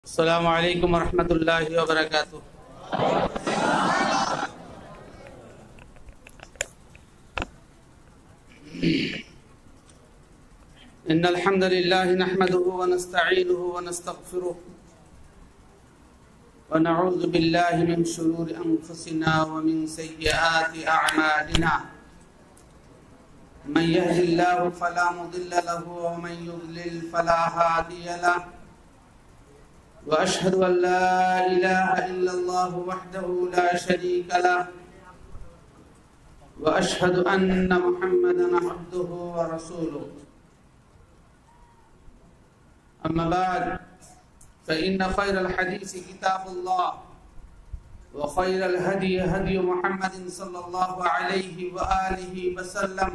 السلام عليكم ورحمة الله وبركاته. إن الحمد لله نحمده ونستعينه ونستغفره ونعوذ بالله من شرور أنفسنا ومن سيئات أعمالنا. من يهد الله فلا مضل له ومن يضلل فلا هادي له. وأشهد أن لا إله إلا الله وحده لا شريك له. وأشهد أن محمدا عبده ورسوله. أما بعد فإن خير الحديث كتاب الله وخير الهدي هدي محمد صلى الله عليه وآله وسلم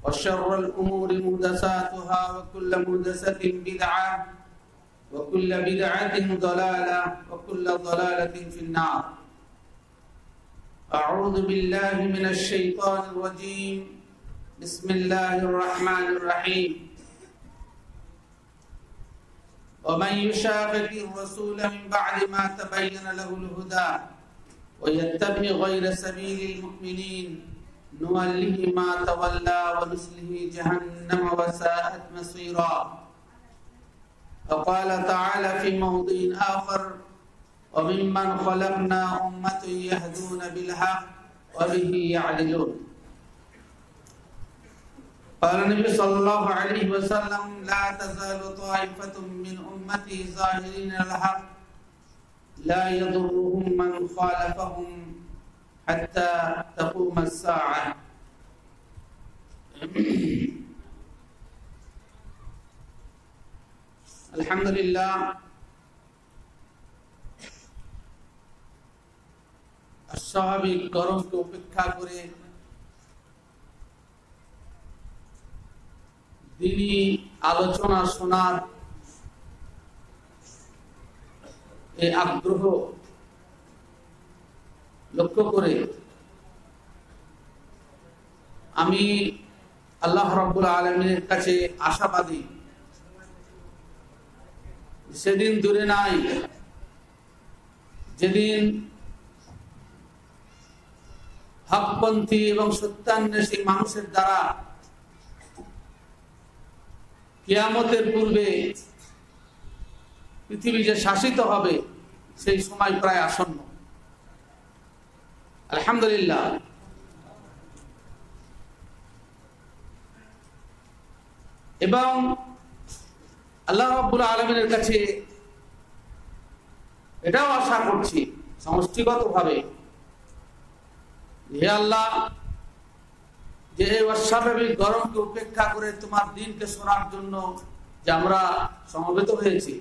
وشر الأمور محدثاتها وكل محدثة بدعة وكل بدعة ضلالة وكل ضلالة في النار. أعوذ بالله من الشيطان الرجيم. بسم الله الرحمن الرحيم. ومن يشاقق الرسول من بعد ما تبين له الهدى ويتبع غير سبيل المؤمنين نوله ما تولى ونصله جهنم وساءت مصيرا. وقال تعالى في موضع آخر وممن خلقنا أمة يهدون بالحق وبه يعدلون. قال النبي صلى الله عليه وسلم لا تزال طائفة من أمتي ظاهرين الحق لا يضرهم من خالفهم حتى تقوم الساعة. আলহামদুলিল্লাহ, অস্বাভাবিক গরমকে উপেক্ষা করে দিনী আলোচনা শোনার এই আগ্রহ লক্ষ্য করে আমি আল্লাহ রাব্বুল আলামিনের কাছে আশাবাদী, সেদিন দূরে নাই যেদিন হকপন্থী এবং সত্যান্বেষী মানুষের দ্বারা কিয়ামতের পূর্বে পৃথিবী যে শাসিত হবে সেই সময় প্রায় আসন্ন। আলহামদুলিল্লাহ, এবং আল্লাহ রাব্বুল আলামিনের কাছে এটাও আশা করছি সমষ্টিগতভাবে, হে আল্লাহ, যে অস্বাভাবিক গরমকে উপেক্ষা করে তোমার দ্বীনকে শোনার জন্য যে আমরা সমবেত হয়েছি,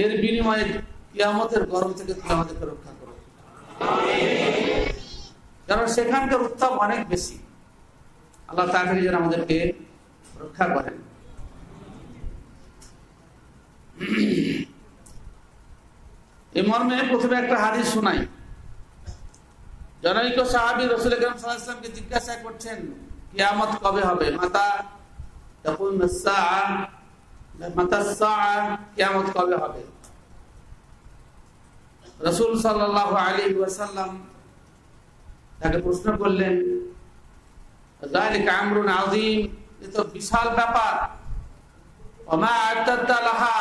এর বিনিময়ে কিয়ামতের গরম থেকে তুমি আমাদেরকে রক্ষা করো, কারণ সেখানকার উত্তাপ অনেক বেশি। আল্লাহ তাআলা যেন আমাদেরকে রক্ষা করেন। এই মর্মে প্রথমে একটা হাদিস শোনাই। জনৈক সাহাবী রাসূল আকরাম সাল্লাল্লাহু আলাইহি ওয়াসাল্লামকে জিজ্ঞাসা করছেন, কিয়ামত কবে হবে? মাতা তাকুমুস সাআ, মাতাস সাআ, কিয়ামত কবে হবে? রাসূল সাল্লাল্লাহু আলাইহি ওয়াসাল্লাম তাকে প্রশ্ন করলেন, যালিকা আমরুন আযীম, এ তো বিশাল ব্যাপার। ওমা আ'তাদতা লাহা,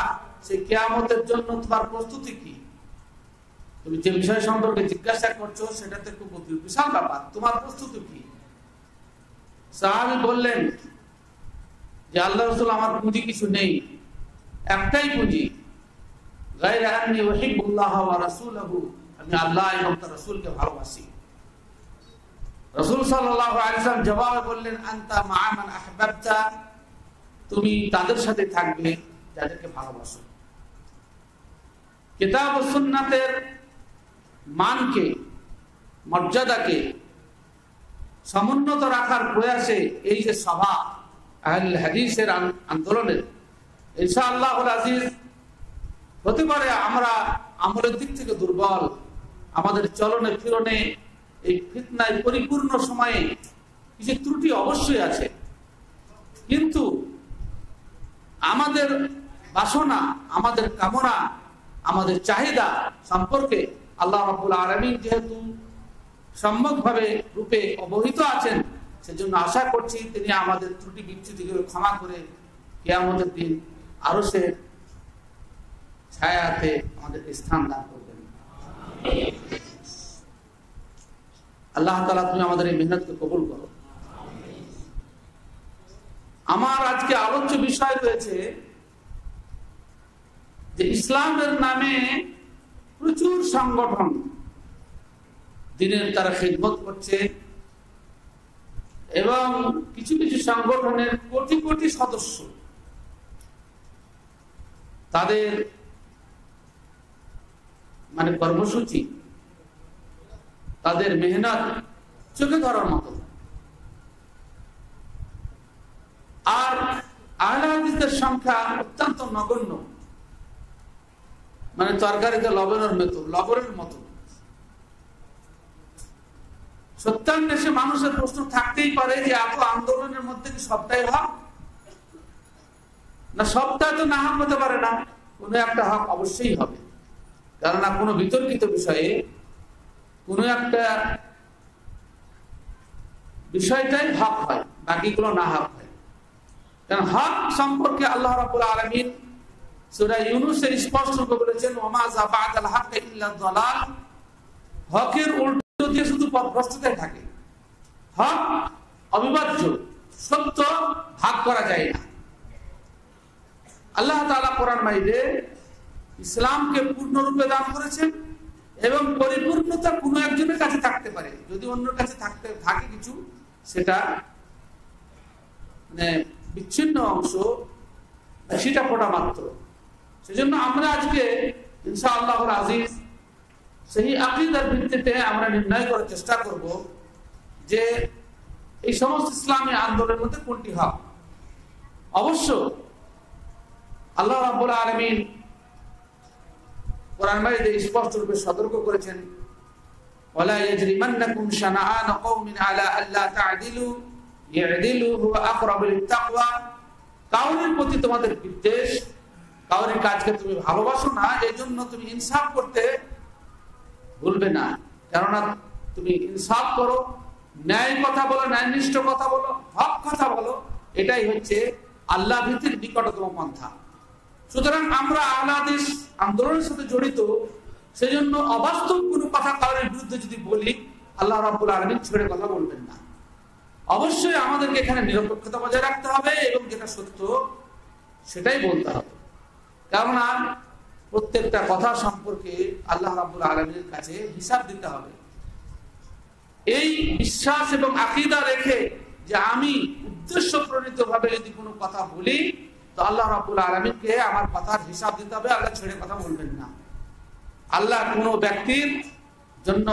সেই কিয়ামতের জন্য তোমার প্রস্তুতি কি? তুমি যে বিষয় সম্পর্কে জিজ্ঞাসা করছো সেটা তো খুব বিশাল ব্যাপার, তোমার প্রস্তুতি কি? সাহাবী বললেন যে আল্লাহ রাসূল, আমার পুঁজি কিছু নেই, একটাই পুঁজি, গায়রা আন্নী উহিব্বুল্লাহ ওয়া রাসূলহু, আমি আল্লাহ এবং তার রাসূলকে ভালোবাসি। রাসূল সাল্লাল্লাহু আলাইহি ওয়াসাল্লাম জবাবে বললেন, আনতা মা মান আহবাবতা, তুমি তাদের সাথে থাকবে যাদেরকে ভালোবাসো। কিতাব ও সুন্নাতের মানকে, মর্যাদাকে সমুন্নত রাখার প্রয়াসে এই যে সভা আহলে হাদিসের আন্দোলনের, ইনশাআল্লাহুল আজিজ, হতে পারে আমরা আমলের দিক থেকে দুর্বল, আমাদের চলনে ফিরনে এই ফিতনায় পরিপূর্ণ সময়ে কিছু ত্রুটি অবশ্যই আছে, কিন্তু আমাদের বাসনা, আমাদের কামনা, আমাদের চাহিদা সম্পর্কে আল্লাহ রাব্বুল আলামিন যেহেতু সম্যকভাবে রূপে অবহিত আছেন, সেজন্য আশা করছি তিনি আমাদের ত্রুটি বিচ্যুতিগুলো ক্ষমা করে কিয়ামতের দিন আরশের ছায়াতে আমাদেরকে স্থান দান করবেন। আল্লাহ তাআলা তুমি আমাদের এই মেহনতকে কবুল করো। আমার আজকে আলোচ্য বিষয় রয়েছে যে ইসলামের নামে প্রচুর সংগঠন দিনের তারা খিদমত করছে এবং কিছু কিছু সংগঠনের কোটি কোটি সদস্য তাদের মানে কর্মসূচি, তাদের মেহনত চোখে ধরার মতো। আর আহলে হাদিসের সংখ্যা অত্যন্ত নগণ্য, মানে তরকারিতে লবণের মতো। সত্যান্বেষে মানুষের প্রশ্ন থাকতেই পারে যে এত আন্দোলনের মধ্যে কি সবটাই হক? না, সবটাই তো না হক হতে পারে না, কোনো একটা হক অবশ্যই হবে। কেননা কোনো বিতর্কিত বিষয়ে কোনো একটা বিষয়টাই হক হয়, বাকিগুলো না হক হয়। কারণ হক সম্পর্কে আল্লাহ রাব্বুল আলামিন সূরা ইউনূসে স্পষ্ট করে বলেছেন, ওমা যা বা'দাল হক ইল্লা যালাল। হকের উল্টো দিয়ে শুধু পথভ্রষ্টতাই থাকে। হক অবিভাজ্য, সত্য ভাগ করা যায় না। আল্লাহ তাআলা কোরআন মাজিদে ইসলামকে পূর্ণরূপে দান করেছেন এবং পরিপূর্ণতা কোনো একজনের কাছে থাকতে পারে, যদি অন্যের কাছে থাকে কিছু, সেটা মানে বিচ্ছিন্ন অংশ, সেটা ফোটা মাত্র। সেজন্য আমরা আজকে ইনশাআল্লাহুল আজিজ সেই আকীদার ভিত্তিতে আমরা নির্ণয় করার চেষ্টা করব যে এই সমস্ত ইসলামী আন্দোলনের মধ্যে কোনটি হক। অবশ্য আল্লাহ রাব্বুল আলামিন কোরআন মাজিদে স্পষ্ট রূপে সতর্ক করেছেন, ওয়ালা ইয়াজরিমান্নাকুম শানাআনু কওমিন আলা আল্লা তা'দিলু ইয়া'দিলু হুয়া আকরাবু লিত-তাকওয়া। কাউরির প্রতি তোমাদের বিদ্বেষ, কাউরির কাজকে তুমি ভালোবাসো না, এজন্য তুমি ইনসাফ করতে ভুলবে না। কেননা তুমি ইনসাফ করো, ন্যায় কথা বলো, ন্যায়নিষ্ঠ কথা বলো, হক কথা বলো, এটাই হচ্ছে আল্লাহ ভীতির নিকটতম পন্থা। সুতরাং আমরা আহলে হাদিস আন্দোলনের সাথে জড়িত, সেজন্য অবাস্তব কোনো কথা কারোর বিরুদ্ধে যদি বলি, আল্লাহ রাব্বুল আলামিন ছেড়ে কথা বলবেন না। অবশ্যই আমাদেরকে এখানে নিরপেক্ষতা বজায় রাখতে হবে এবং যেটা সত্য সেটাই বলতে হবে। কেননা প্রত্যেকটা কথা সম্পর্কে আল্লাহ রাব্বুল আলামিনের কাছে হিসাব দিতে হবে। এই বিশ্বাস এবং আকীদা রেখে যে আমি উদ্দেশ্য প্রণীত ভাবে যদি কোনো কথা বলি, তো আল্লাহ রাব্বুল আলামিনকে আমার কথার হিসাব দিতে হবে। আল্লাহ ছেড়ে কথা বলবেন না। আল্লাহ কোনো ব্যক্তির জন্য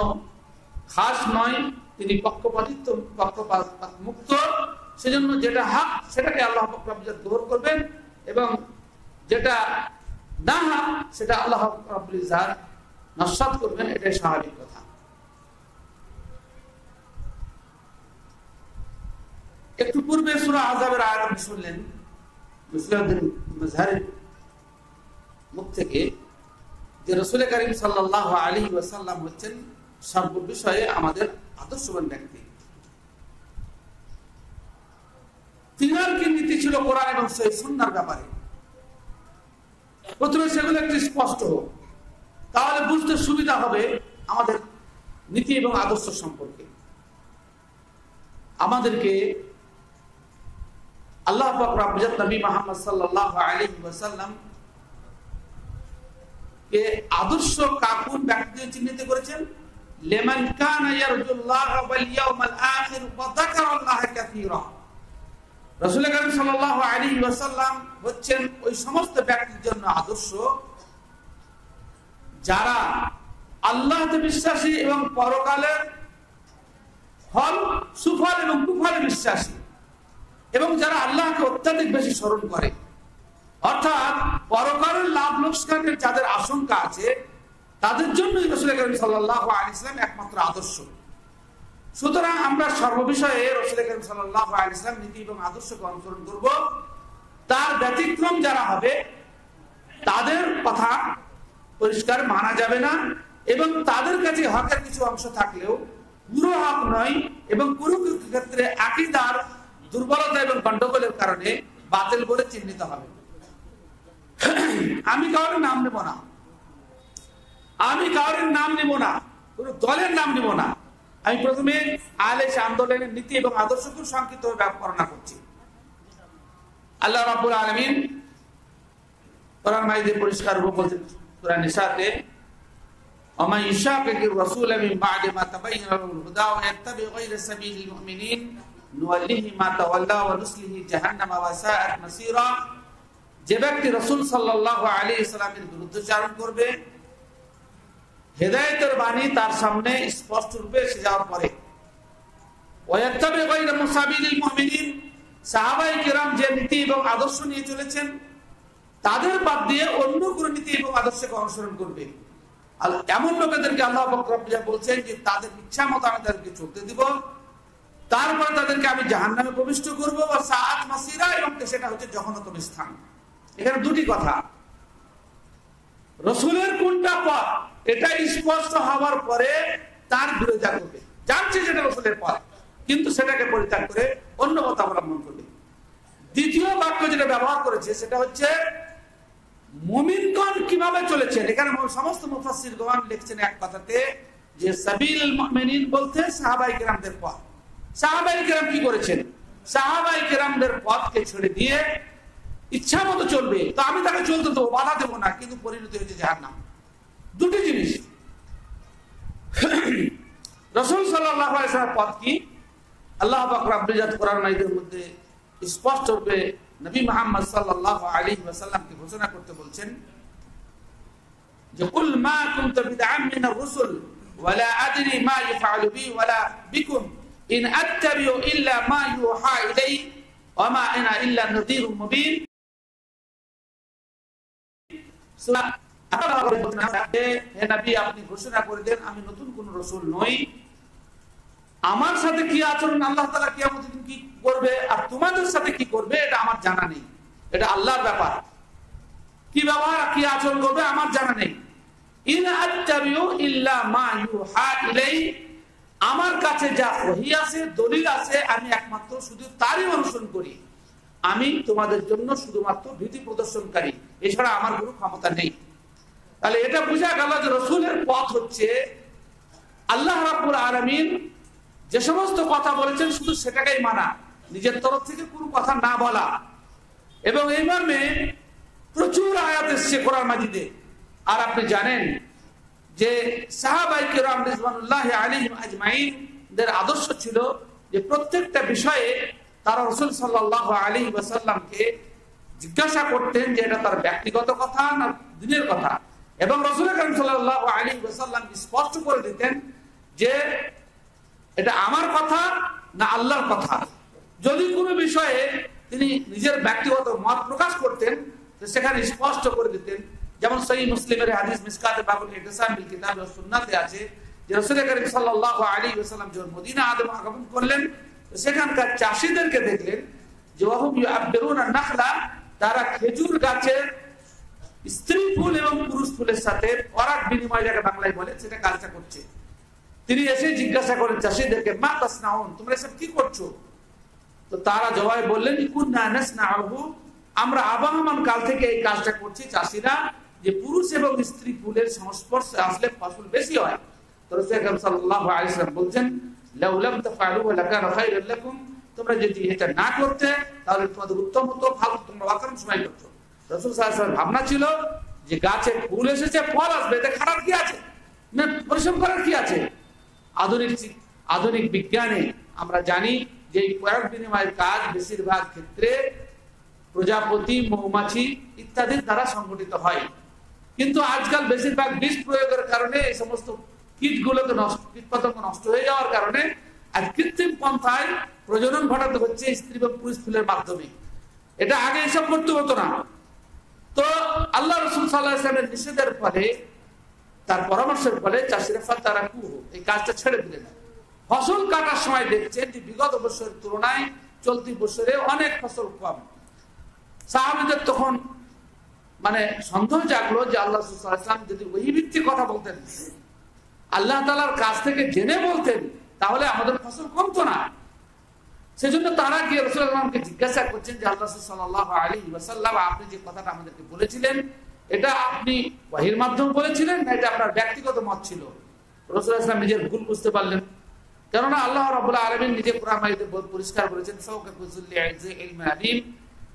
খাস নয়, তিনি পক্ষপাত মুক্ত। সেজন্য যেটা হক সেটাকে আল্লাহ গ্রহণ করবেন এবং যেটা না হক সেটা আল্লাহ রাব্বুল ইজ্জাত নস্যাৎ করবেন, এটাই স্বাভাবিক কথা। একটু পূর্বে সূরা আযাবের আয়াত আপনি শুনলেন মুসলিমদের মাযহারের মুখ থেকে, যে রাসূল কারীম সাল্লাল্লাহু আলাইহি ওয়াসাল্লাম হচ্ছেন সর্ববিষয়ে আমাদের আদর্শবান ব্যক্তি। তিনার কি নীতি ছিল কোরআন এবং সহিহ সুন্নাহর ব্যাপারে, প্রথমে সেগুলো একটু স্পষ্ট হোক, তাহলে বুঝতে সুবিধা হবে আমাদের নীতি এবং আদর্শ সম্পর্কে। আমাদেরকে আল্লাহ পাক রব্বুল ইজ্জত নবী মুহাম্মদ সাল্লাল্লাহু আলাইহি ওয়াসাল্লাম কে আদর্শ কাকুন ব্যক্তি চিহ্নিত করেছেন, লিমান কানা ইয়ারজুল্লাহ ওয়াল ইয়াউমাল আখির ওয়া যাকারাল্লাহ কাসীরা। রাসূল কারীম সাল্লাল্লাহু আলাইহি ওয়াসাল্লাম হচ্ছেন ওই সমস্ত ব্যক্তির জন্য আদর্শ যারা আল্লাহতে বিশ্বাসী এবং পরকালের ফল সুফল এবং কুফলে বিশ্বাসী, এবং যারা আল্লাহকে অত্যাধিক বেশি স্মরণ করে, অর্থাৎ পরকালের লাভ লোকসানের যাদের আশঙ্কা আছে, তাদের জন্যই রাসূল কারীম সাল্লাল্লাহু আলাইহি ওয়াসাল্লাম একমাত্র আদর্শ। সুতরাং আমরা সর্ববিষয়ে রাসূল কারীম সাল্লাল্লাহু আলাইহি ওয়াসাল্লাম নীতি এবং আদর্শকে অনুসরণ করব। তার ব্যতিক্রম যারা হবে কথা পরিষ্কার মানা যাবে না, এবং তাদের কাছে হকের কিছু অংশ থাকলেও পুরো হক নয়, এবং পুরো ক্ষেত্রে আকীদার দুর্বলতা এবং গন্ডগোলের কারণে বাতিল বলে চিহ্নিত হবে। আমি কারোর নাম নেব না, আমি কারোর নাম নেব না, কোন দলের নাম নেব না। আমি প্রথমে আহলে আন্দোলনের নীতি এবং আদর্শকে সংক্ষিপ্তভাবে বর্ণনা করছি। আল্লাহ রাব্বুল আলামিন কোরআন মাজিদে পরিষ্কার বলছেন সূরা নিসাতে, ওমা ইশাকির রাসূল মিন বা'দি মা তাবাyyana লাহুল হুদা ওয়া ইয়াত্তাবি গায়রা সাবিলিল মুমিনিন নুওয়াল্লিহি মা তাওয়াল্লা ওয়া নুসলিহি জাহান্নাম ওয়া সাআত মাসীরা। যে ব্যক্তি রাসূল সাল্লাল্লাহু আলাইহি সাল্লামের বিরুদ্ধাচরণ করবে, হেদায়েতের বাণী তার সামনে স্পষ্ট রূপে এসে যাওয়ার পরে, ওয়া ইয়াত্তাবি গায়রা সাবিলিল মুমিনিন, সাহাবায়ে কেরাম যে নীতি এবং আদর্শ নিয়ে চলেছেন তাদের বাদ দিয়ে অন্য কোন নীতি এবং আদর্শকে অনুসরণ করবে, আর এমন লোকেদেরকে আল্লাহ পাক রব্বুল বলছেন যে তাদের ইচ্ছা মতো আমি তাদেরকে চলতে দিব, তারপর তাদেরকে আমি জাহান্নামে প্রবিষ্ট করবো, বা সাআত মাসীরা, এবং সেটা হচ্ছে জঘন্যতম স্থান। এখানে দুটি কথা, রাসূলের কোনটা পথ এটা স্পষ্ট হওয়ার পরে তার বিরোধিতা করবে, জানছে সেটা রাসূলের পথ, কিন্তু সেটাকে পরিত্যাগ করে অন্য পথ অবলম্বন করবে। দ্বিতীয় বাক্য যেটা ব্যবহার করেছে সেটা হচ্ছে মুমিনগণ কিভাবে চলেছেন। এখানে সমস্ত মুফাসসিরগণ লিখছেন এক কথাতে যে সাবিলুল মুমিনিন বলতে সাহাবায়ে কেরামদের পথ। সাহাবায়ে কেরাম কি করেছেন? সাহাবায়ে কেরামদের পথকে ছেড়ে দিয়ে ইচ্ছা মতো চলবে, তো আমি তাকে চলতে দেবো, বাধা দেবো না, কিন্তু পরিণতি হচ্ছে জাহান্নাম। দুটি জিনিস। রাসূল সাল্লাল্লাহু আলাইহি ওয়াসাল্লাম পথ কি? আল্লাহ পাক রব্বুল ইজ্জত কোরআন মাজিদের মধ্যে স্পষ্ট রূপে নবী মুহাম্মদ সাল্লাল্লাহু আলাইহি ওয়াসাল্লামকে ঘোষণা করতে বলছেন যে কুল মা কুনতু বিদআম মিনার রাসূল ওয়ালা আদরি মা ইফআলু বি ওয়ালা বিকুম ইন আত্তাবিউ ইল্লা মা ইউহা ইলাই ওয়া মা আনা ইল্লা নাযীরুম মুবিন। সূরা হে নবী আপনি ঘোষণা করে দেন আমি নতুন কোন রাসূল নই, আমার সাথে কি আচরণ আল্লাহ তাআলা কিয়ামতের দিন কি করবে আর তোমাদের সাথে কি করবে এটা আমার জানা নেই, এটা আল্লাহর ব্যাপার। কি ব্যবহার কি আচরণ করবে আমার জানা নেই। ইন আত্তাবিউ ইল্লা মা ইউহা ইলাই, আমার কাছে যা ওহী আছে দলিল আছে আমি একমাত্র শুধু তারই অনুসরণ করি, আমি তোমাদের জন্য শুধুমাত্র ভীতি প্রদর্শনকারী, এছাড়া আমার কোনো ক্ষমতা নেই। তাহলে এটা বোঝা গেল যে রাসূলের পথ হচ্ছে আল্লাহ রাব্বুল আলামিন যে সমস্ত কথা বলেছেন শুধু সেটাকেই মানা, নিজের তরফ থেকে কোনো কথা না বলা। এবং এই মর্মে প্রচুর আয়াত এসেছে কোরআন মাজিদে। আর আপনি জানেন যে সাহাবায়ে কেরাম রিজওয়ানুল্লাহি আলাইহিম আজমাইন দের আদর্শ ছিল যে প্রত্যেকটা বিষয়ে তারা রাসূল সাল্লাল্লাহু আলাইহি ওয়াসাল্লামকে জিজ্ঞাসা করতেন যে এটা তার ব্যক্তিগত কথা না দ্বীনের কথা, এবং রাসূল আকরাম সাল্লাল্লাহু আলাইহি ওয়াসাল্লাম স্পষ্ট করে দিতেন যে এটা আমার কথা না আল্লাহর কথা। যদি কোনো বিষয়ে তিনি নিজের ব্যক্তিগত মত প্রকাশ করতেন তো সেখানে স্পষ্ট করে দিতেন। যেমন সহিহ মুসলিমের হাদিস মিসকাতে বাবুল ইতিসাম বিল কিতাব ওয়াস সুন্নাতে আছে যে রাসূল করিম সাল্লাল্লাহু আলাইহি ওয়াসাল্লাম যখন মদিনা আগমন করলেন সেখানকার চাষীদেরকে দেখলেন যে ওয়াহুম ইউআব্বিরুনা নাখলা, তারা খেজুর গাছের স্ত্রী ফুল এবং পুরুষ ফুলের সাথে পরাগ বিনিময় যাকে বাংলায় বলে সেটা কাজটা করছে। তিনি এসে জিজ্ঞাসা করেন চাষীদেরকে মা তাসনাউন, তোমরা এসব কি করছো? তো তারা জবাবে বললেন কুননা নাসনাহু, আমরা আবহমান কাল থেকে এই কাজটা করছি চাষীরা, যে পুরুষ এবং স্ত্রী ফুলের সংস্পর্শে আসলে ফসল বেশি হয়। তো রাসূল আকরাম সাল্লাল্লাহু আলাইহি ওয়াসাল্লাম বলছেন লাউ লাম তাফআলু লাকানা খায়রান লাকুম, তোমরা যদি এটা না করতে তাহলে তোমাদের উত্তম হতো, ভালো তোমরা অকারণ সময় করছো। রাসূল সাল্লাল্লাহু আলাইহি ওয়াসাল্লাম ভাবনা ছিল যে গাছে ফুল এসেছে ফল আসবে, এতে খারাপ কি আছে, না পরিশ্রম করার কি আছে। আধুনিক বিজ্ঞানে আমরা জানি যে এই পরাগ বিনিময়ের কাজ বেশিরভাগ ক্ষেত্রে প্রজাপতি, মৌমাছি ইত্যাদির দ্বারা সংগঠিত হয়, কিন্তু আজকাল বেশিরভাগ বিষ প্রয়োগের কারণে এই সমস্ত কীটগুলোকে কীটপতঙ্গ নষ্ট হয়ে যাওয়ার কারণে আর কৃত্রিম পন্থায় প্রজনন ঘটাতে হচ্ছে স্ত্রী এবং পুরুষ ফুলের মাধ্যমে। এটা আগে এসব করতে হতো না। তো আল্লাহ রাসূল সাল্লাল্লাহু আলাইহি ওয়াসাল্লামের নিষেধের ফলে, তার পরামর্শের ফলে চাষিরা তারা এই কাজটা ছেড়ে দিলেন। ফসল কাটার সময় দেখছেন যে বিগত বছরের তুলনায় চলতি বছরে অনেক ফসল কম। সাহাবীদের তখন মানে সন্দেহ জাগলো যে আল্লাহ রাসূল সাল্লাল্লাহু আলাইহি ওয়াসাল্লাম যদি ওহী ভিত্তিক কথা বলতেন, আল্লাহ তাআলার কাছ থেকে জেনে বলতেন, তাহলে আমাদের ফসল কমতো না। সেজন্য তারা গিয়ে রাসূলুল্লাহ সাল্লাল্লাহু আলাইহি ওয়াসাল্লামকে জিজ্ঞাসা করছেন যে আল্লাহ রাসূল সাল্লাল্লাহু আলাইহি ওয়াসাল্লাম, আপনি যে কথাটা আমাদেরকে বলেছিলেন এটা আপনি ওহীর মাধ্যমে বলেছিলেন না এটা আপনার ব্যক্তিগত মত ছিল? রাসূলুল্লাহ সাল্লাল্লাহু আলাইহি ওয়াসাল্লাম নিজের ভুল বুঝতে পারলেন, কেননা আল্লাহ রাব্বুল আলামিন নিজে কোরআন মাজিদে পরিষ্কার বলেছেন ফাওকা কুল্লি ইলজি ইলমুন আলিম,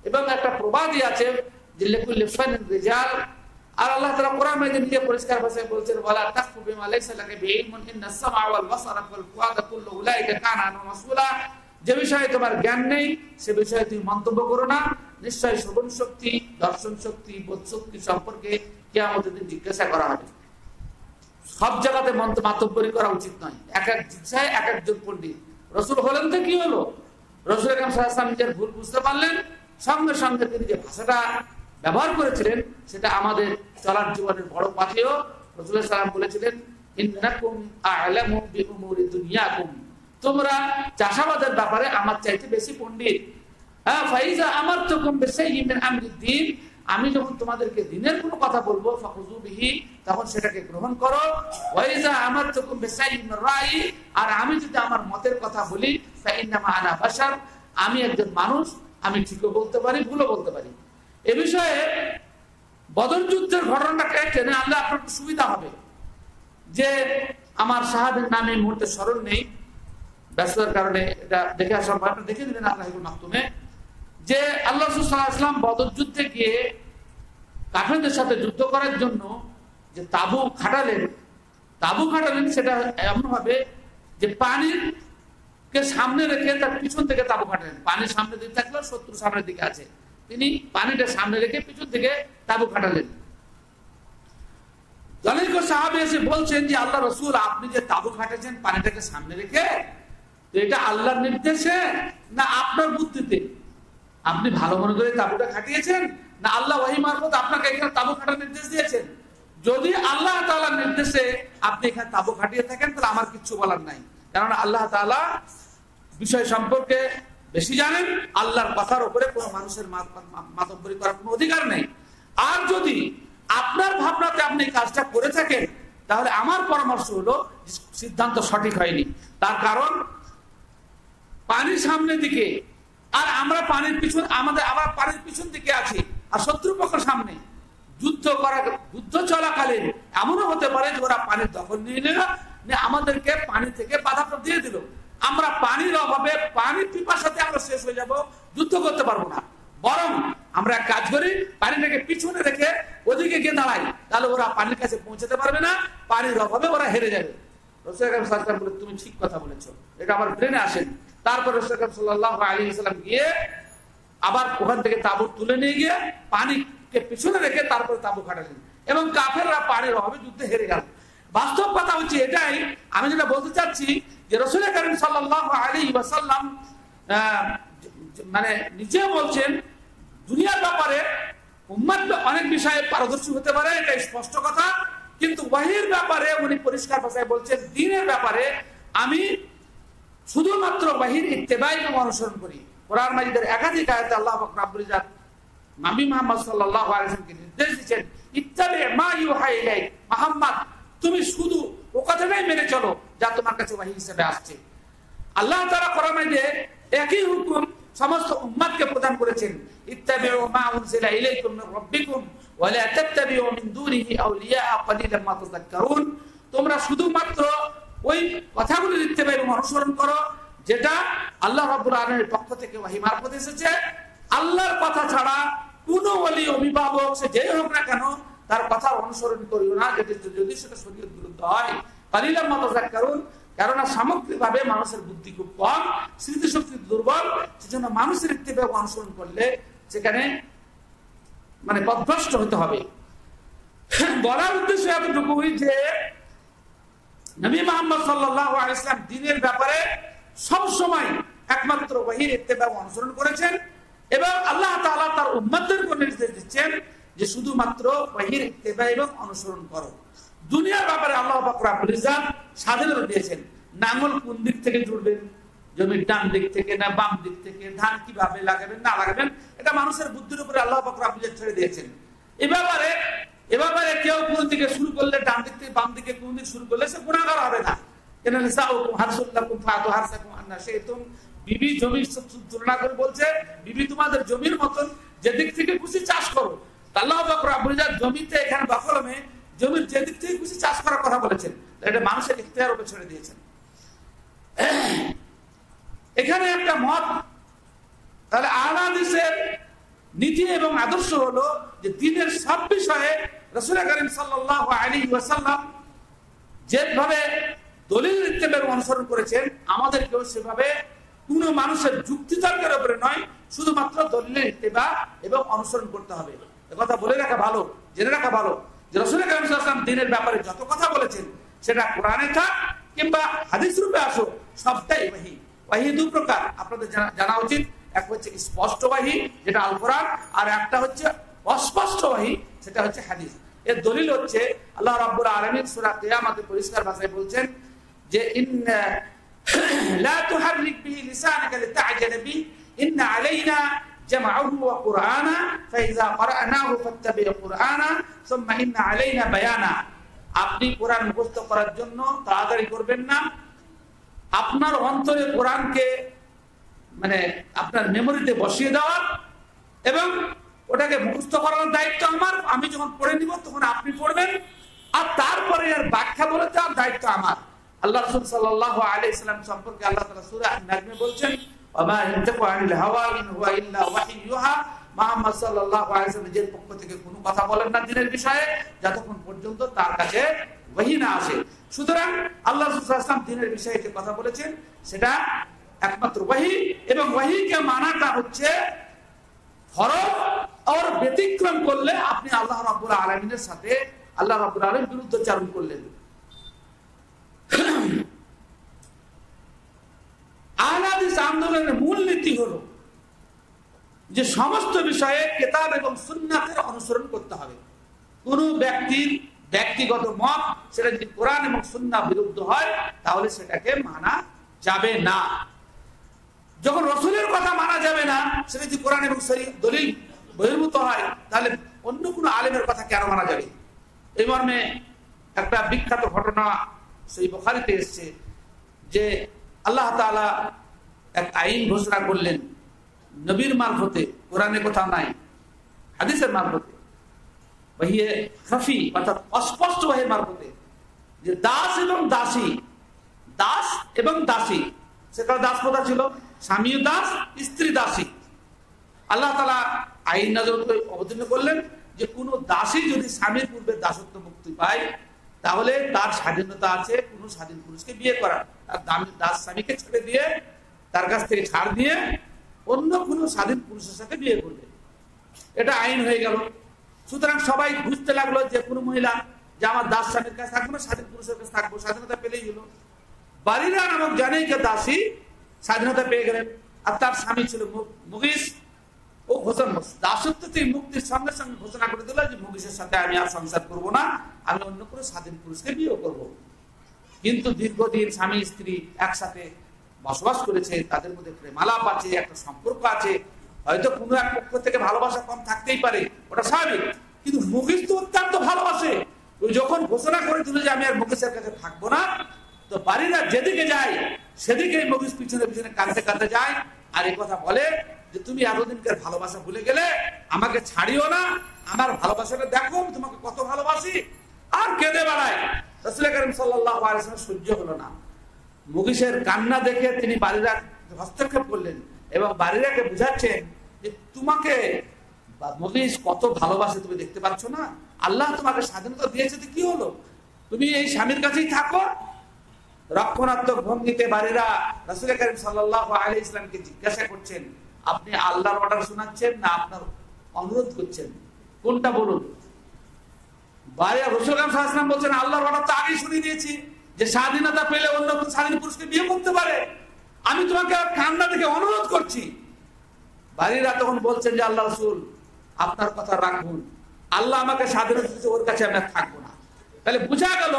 এবং একটা প্রবাদই আছে যে লিকুল্লি ফানিন রিজাল। আর আল্লাহ তাআলা কোরআন মাজিদে নিজে পরিষ্কার ভাষায় বলেছেন ওয়ালা তাকফু বিমা লাইসা লাকা বিইলমুন ইন্নাস সামআ ওয়াল বাসারা ওয়াল ফুআদা কুল্লু উলাইকা কানা আনহু মাসউলা। যে বিষয়ে তোমার জ্ঞান নেই সে বিষয়ে তুমি মন্তব্য করো না, নিশ্চয়ই শ্রবণ শক্তি, দর্শন শক্তি, বোধ শক্তি সম্পর্কে কিয়ামতের দিন জিজ্ঞাসা করা হবে। সব জায়গাতে মন্তব্য করা উচিত নয়, এক এক জিজ্ঞাসায় এক একজন পণ্ডিত। রাসূল হলেন তো কি হলো, রাসূল আকরাম সাল্লাল্লাহু আলাইহি ওয়াসাল্লাম নিজের ভুল বুঝতে পারলেন, সঙ্গে সঙ্গে তিনি যে ভাষাটা ব্যবহার করেছিলেন সেটা আমাদের চলার জীবনের বড় পাথেয়। রাসূলুল্লাহ সাল্লাল্লাহু আলাইহি ওয়াসাল্লাম বলেছিলেন ইন্নাকুম আ'লামু বিউমুরি দুনিয়াকুম, তোমরা চাষাবাদের ব্যাপারে আমার চাইতে বেশি পণ্ডিত। ফাইজা আমারতুকুম বিশাইইন মিন আমরিদ দ্বীন, আমি যখন তোমাদেরকে দ্বীনের কোনো কথা বলবো ফাখুযু বিহি, তখন সেটাকে গ্রহণ করো। ওয়াইজা আমারতুকুম বিশাইইন মির রাই, আর আমি যদি আমার মতের কথা বলি ফাইন্নামা আনা বাশার, আমি একজন মানুষ, আমি ঠিকও বলতে পারি ভুলও বলতে পারি। এ বিষয়ে বদর যুদ্ধের ঘটনাটাকে টেনে আনলে আপনার সুবিধা হবে। যে আমার সাহাবীর নাম এই মুহূর্তে স্মরণ নেই, ব্যস্ততার কারণে এটা দেখে আসার পর দেখে দিলেন আপনার মাধ্যমে, যে আল্লাহ রাসূল সাল্লাল্লাহু আলাইহি ওয়াসাল্লাম বদর যুদ্ধে গিয়ে কাফেরদের সাথে যুদ্ধ করার জন্য যে তাঁবু খাটালেন সেটা এমন ভাবে যে পানিকে সামনে রেখে তার পিছন থেকে তাঁবু খাটালেন। পানির সামনে দিকে থাকলে শত্রু সামনের দিকে আছে, তিনি পানিটা সামনে রেখে পিছন থেকে তাঁবু খাটালেন। জনৈক সাহাবী এসে বলছেন যে আল্লাহ রাসূল, আপনি যে তাঁবু খাটাচ্ছেন পানিটাকে সামনে রেখে, এটা আল্লাহর নির্দেশে না আপনার বুদ্ধিতে? আপনি ভালো মনে করে তাঁবুটা খাটিয়েছেন না আল্লাহ ওহী মারফত আপনাকে এখানে তাঁবু খাটার নির্দেশ দিয়েছেন? যদি আল্লাহ তাআলার নির্দেশে আপনি এখানে তাঁবু খাটিয়ে থাকেন তাহলে আমার কিচ্ছু বলার নাই, কারণ আল্লাহ তাআলা বিষয় সম্পর্কে বেশি জানেন, আল্লাহর কথার উপরে কোনো মানুষের মাতব্বরি করার কোনো অধিকার নেই। আর যদি আপনার ভাবনাতে আপনি কাজটা করে থাকেন তাহলে আমার পরামর্শ হলো সিদ্ধান্ত সঠিক হয়নি। তার কারণ পানির সামনের দিকে আর আমরা পানির পিছন, আবার পানির পিছন দিকে আছি, আর শত্রুপক্ষের সামনে যুদ্ধ চলাকালীন এমনও হতে পারে যে ওরা পানির দখল নিয়ে নিল, আমাদেরকে পানি থেকে বাধা দিয়ে দিল। আমরা পানির অভাবে, পানির পিপাসাতে আমরা শেষ হয়ে যাব, যুদ্ধ করতে পারবো না। বরং আমরা এক কাজ করি, পানিটাকে পিছনে রেখে ওদিকে গিয়ে দাঁড়াই, তাহলে ওরা পানির কাছে পৌঁছাতে পারবে না, পানির অভাবে ওরা হেরে যাবে। রাসূল আকরাম সাল্লাল্লাহু আলাইহি ওয়াসাল্লাম বলে, তুমি ঠিক কথা বলেছো, এটা আমার ব্রেনে আসেন। তারপর রাসূল আকরাম সাল্লাল্লাহু আলাইহি ওয়াসাল্লাম গিয়ে আবার ওখান থেকে তাঁবু তুলে নিয়ে গিয়ে পানিকে পিছনে রেখে তারপরে তাঁবু খাটালেন, এবং কাফেররা পানির অভাবে যুদ্ধে হেরে গেল। বাস্তব কথা হচ্ছে এটাই। আমি যেটা বলতে চাচ্ছি যে রাসূল কারীম সাল্লাল্লাহু আলাইহি ওয়াসাল্লাম মানে নিজে বলছেন দুনিয়ার ব্যাপারে উম্মত অনেক বিষয়ে পারদর্শী হতে পারে, এটা স্পষ্ট কথা, কিন্তু ওহীর ব্যাপারে উনি পরিষ্কার ভাষায় বলছেন দ্বীনের ব্যাপারে আমি শুধুমাত্র ওহীর ইত্তেবা এবং অনুসরণ করি। কোরআন মাজিদের একাধিক আয়াতে আল্লাহ পাক রব্বুল ইজ্জত নবী মুহাম্মদ সাল্লাল্লাহু আলাইহি ওয়াসাল্লামকে নির্দেশ দিয়েছেন, ইত্তাবি মা ইউহা ইলাইক, মুহাম্মদ তুমি শুধু ও কথাটাই মেনে চলো যা তোমার কাছে ওহী হিসেবে আসছে। আল্লাহ তাআলা কোরআন মাজিদে একই হুকুম সমস্ত উম্মতকে প্রদান করেছেন, ইত্তাবিউ মা উনজিলা ইলাইকুম মির রাব্বিকুম ওয়া লা তাত্তাবিউ মিন দুনিহি আউলিয়া ক্বালিলাম মা তাযাক্কারুন, তোমরা শুধুমাত্র ওই কথাগুলোর ইত্তেবা এবং অনুসরণ করো যেটা আল্লাহ রাব্বুল আলামিনের পক্ষ থেকে ওহী মারফত এসেছে। আল্লাহর কথা ছাড়া কোনো ওলি, অভিভাবক সে যেই হোক না কেন তার কথা অনুসরণ করিও না, যদি সেটা শরীয়ত বিরুদ্ধ হয়। ক্বালিলাম মা তাযাক্কারুন, কেননা সামগ্রিকভাবে মানুষের বুদ্ধি খুব কম, স্মৃতিশক্তি দুর্বল, সেজন্য মানুষের ইত্তেবা অনুসরণ করলে সেখানে মানে পথভ্রষ্ট হতে হবে। বলার উদ্দেশ্য এতটুকুই যে নবী মুহাম্মদ সাল্লাল্লাহু আলাইহি ওয়াসাল্লাম দ্বীনের ব্যাপারে সব সময় একমাত্র ওহীর ইত্তেবা অনুসরণ করেছেন, এবং আল্লাহ তাআলা তার উম্মতদেরকে নির্দেশ দিচ্ছেন যে শুধুমাত্র ওহীর ইত্তেবা এবং অনুসরণ করো। দুনিয়ার ব্যাপারে আল্লাহ পাক রব্বুল ইজ্জত স্বাধীনতা দিয়েছেন, নাঙ্গল কোন দিক থেকে জুড়বেন, জমির ডান দিক থেকে না বাম দিক থেকে, ধান কিভাবে লাগাবেন না লাগাবেন, এটা মানুষের বুদ্ধির উপরে আল্লাহ পাক রব্বুল ইজ্জত ছেড়ে দিয়েছেন। এ ব্যাপারে কেউ কোন দিকে শুরু করলে, ডান দিক থেকে বাম দিকে কোন দিকে শুরু করলে সে গুনাহগার হবে না। বিবি জমির তুলনা করে বলছে, বিবি তোমাদের জমির মতন, যেদিক থেকে খুশি চাষ করো। আল্লাহ পাক রব্বুল ইজ্জত জমিতে এখানে বাকলমে জমির যেদিক থেকে খুশি চাষ করার কথা বলেছেন, এটা মানুষের ইখতিয়ারের উপর ছেড়ে দিয়েছেন। এখানে একটা মত, তাহলে আহলে হাদিসের নীতি এবং আদর্শ হলো যে দ্বীনের সব বিষয়ে রাসূল করিম সাল্লাল্লাহু আলাইহি ওয়াসাল্লাম যেভাবে দলিল ইত্তেবার অনুসরণ করেছেন, আমাদেরকেও সেভাবে কোন মানুষের যুক্তিতর্কের উপরে নয়, শুধুমাত্র দলিলের ইত্তেবা এবং অনুসরণ করতে হবে। কথা বলে রাখা ভালো, জেনে রাখা ভালো যে রাসূল করিম সাল্লাল্লাহু আলাইহি ওয়াসাল্লাম দ্বীনের ব্যাপারে যত কথা বলেছেন, সেটা কোরআনে থাক কিংবা হাদিস রূপে আসো, সবটাই ওহী। ওহী দুই প্রকার আপনাদের জানা উচিত। এক হচ্ছে স্পষ্ট ওহী, যেটা আল কোরআন, আর একটা হচ্ছে অস্পষ্ট ওহী, সেটা হচ্ছে হাদিস। এর দলিল হচ্ছে আল্লাহ রাব্বুল আলামিন সূরা কিয়ামতে পরিষ্কার ভাষায় বলছেন যে ইন্না লা তুহাররিক বিহি লিসানাকা লিতা'জালা বিহি ইন্না আলাইনা জামআহু ওয়া কুরআনা ফাইযা ক্বারা'নাহু ফাত্তাবি' কুরআনা সুম্মা ইন্না আলাইনা বায়ানা। আপনি কোরআন মুখস্থ করার জন্য তাড়াতাড়ি করবেন না, আপনার অন্তরে কোরআনকে মানে আপনার মেমোরিতে বসিয়ে দেওয়ার এবং ওটাকে মুখস্থ করার দায়িত্ব আমার। আমি যখন পড়ে নিব তখন আপনি পড়বেন, আর তারপরে এর ব্যাখ্যা বলে দেওয়ার দায়িত্ব আমার। আল্লাহ রাসূল সাল্লাল্লাহু আলাইহি সাল্লাম সম্পর্কে আল্লাহ তাআলা সূরা আন-নাজমে বলছেন, ওয়া ইয়ানতাকু আনিল হাওয়া ইন হুয়া ইল্লা ওয়াহয়ুন ইউহা। মুহাম্মদ সাল্লাল্লাহু আলাইহি ওয়াসাল্লাম নিজের পক্ষ থেকে কোনো কথা বলেন না দ্বীনের বিষয়ে, যতক্ষণ পর্যন্ত তার কাছে ওহী না আসে। সুতরাং আল্লাহ রাসূল সাল্লাল্লাহু আলাইহি ওয়াসাল্লাম দ্বীনের বিষয়ে যে কথা বলেছেন, সেটা একমাত্র ওহী, এবং ওহীকে মানাটা হচ্ছে ফরজ। আর ব্যতিক্রম করলে আপনি আল্লাহ রাব্বুল আলামিনের সাথে আল্লাহ রাব্বুল আলামিন বিরুদ্ধাচরণ করলেন। আহলে হাদিস আন্দোলনের মূল নীতি হলো যে সমস্ত বিষয়ে কিতাব এবং সুন্নাতের অনুসরণ করতে হবে। কোন ব্যক্তির ব্যক্তিগত মত, সেটা যদি কোরআন এবং সুন্নাহ বিরুদ্ধ হয়, তাহলে সেটাকে মানা যাবে না। যখন রাসূলের কথা মানা যাবে না, সেটা যদি কোরআন এবং দলিল বহির্ভূত হয়, তাহলে অন্য কোন আলেমের কথা কেন মানা যাবে? এই মর্মে একটা বিখ্যাত ঘটনা সহিহ বুখারীতে এসেছে যে আল্লাহ তাআলা এক আইন ঘোষণা করলেন নবীর মারফতে, কোরআনে কথা নাই, হাদিসের মারফতে, ওহীয়ে খাফি অর্থাৎ অস্পষ্ট ওহীর মারফতে, যে দাস এবং দাসী, দাস এবং দাসী, সেটা দাস প্রথা ছিল, স্বামী দাস, স্ত্রী দাসী। আল্লাহ তাআলা আইন নাযিল অবতীর্ণ করলেন যে কোন দাসী যদি স্বামীর পূর্বে দাসত্ব মুক্তি পায়, তাহলে তার স্বাধীনতা আছে কোন স্বাধীন পুরুষকে বিয়ে করার। তার দাস স্বামীকে ছেড়ে দিয়ে, তার কাছ থেকে ছাড় দিয়ে অন্য কোন স্বাধীন পুরুষের সাথে বিয়ে করবে। এটা আইন হয়ে গেল। সুতরাং সবাই বুঝতে লাগলো যে কোন মহিলা যে আমার দাস স্বামীর কাছে থাকবো না, স্বাধীন পুরুষের কাছে থাকবো, স্বাধীনতা পেলেই হলো। বারিরা নামক জানেকে দাসী স্বাধীনতা পেয়ে গেলেন, আর তার স্বামী ছিল মুগিস। ও ঘোষণা দাসত্ব থেকে মুক্তির সঙ্গে সঙ্গে ঘোষণা করে দিল যে মুগিসের সাথে আমি আর সংসার করবো না, আমি অন্য কোনো স্বাধীন পুরুষকে বিয়ে করবো। কিন্তু দীর্ঘদিন স্বামী স্ত্রী একসাথে বসবাস করেছে, তাদের মধ্যে প্রেমালাপ আছে, একটা সম্পর্ক আছে, হয়তো কোনো এক পক্ষ থেকে ভালোবাসা কম থাকতেই পারে, ওটা স্বাভাবিক। কিন্তু মুগিস তো অত্যন্ত ভালোবাসে। ওই যখন ঘোষণা করে দিল যে আমি আর মুগিসের কাছে থাকবো না, তো বাড়িরা যেদিকে যায় সেদিকে মুগিস পিছনে পিছনে কাঁদতে কাঁদতে যায়, আর এই কথা বলে যে তুমি এতদিনকার ভালোবাসা ভুলে গেলে, আমাকে ছাড়িও না, আমার ভালোবাসাটা দেখো আমি তোমাকে কত ভালোবাসি, আর কেঁদে বেড়ায়। রাসূল করিম সাল্লাল্লাহু আলাইহি ওয়াসাল্লাম সহ্য হলো না, মুগিসের কান্না দেখে তিনি বাড়িরা হস্তক্ষেপ করলেন এবং বাড়িরাকে বুঝাচ্ছেন যে তোমাকে মুগিস কত ভালোবাসে তুমি দেখতে পাচ্ছ না, আল্লাহ তোমাকে স্বাধীনতা দিয়েছে, তো কি হলো, তুমি এই স্বামীর কাছেই থাকো। রক্ষণাত্মক ভঙ্গিতে বাড়িরা রাসূল করিম সাল্লাল্লাহু আলাইহি ওয়াসাল্লামকে জিজ্ঞাসা করছেন, আপনি আল্লাহর অর্ডার শোনাচ্ছেন না আপনার অনুরোধ করছেন, কোনটা বলুন? বাড়িরা রাসূল সাল্লাল্লাহু আলাইহি ওয়াসাল্লাম বলছেন, আল্লাহর অর্ডার তো আগেই শুনিয়ে দিয়েছি যে স্বাধীনতা পেলে অন্য কোন স্বাধীন পুরুষকে বিয়ে করতে পারে, আমি তোমাকে কান্না থেকে অনুরোধ করছি। বাড়িরা তখন বলছেন যে আল্লাহ রাসূল আপনার কথা রাখুন, আল্লাহ আমাকে স্বাধীনতা দিয়েছে, ওর কাছে আমি থাকবো না। তাহলে বোঝা গেল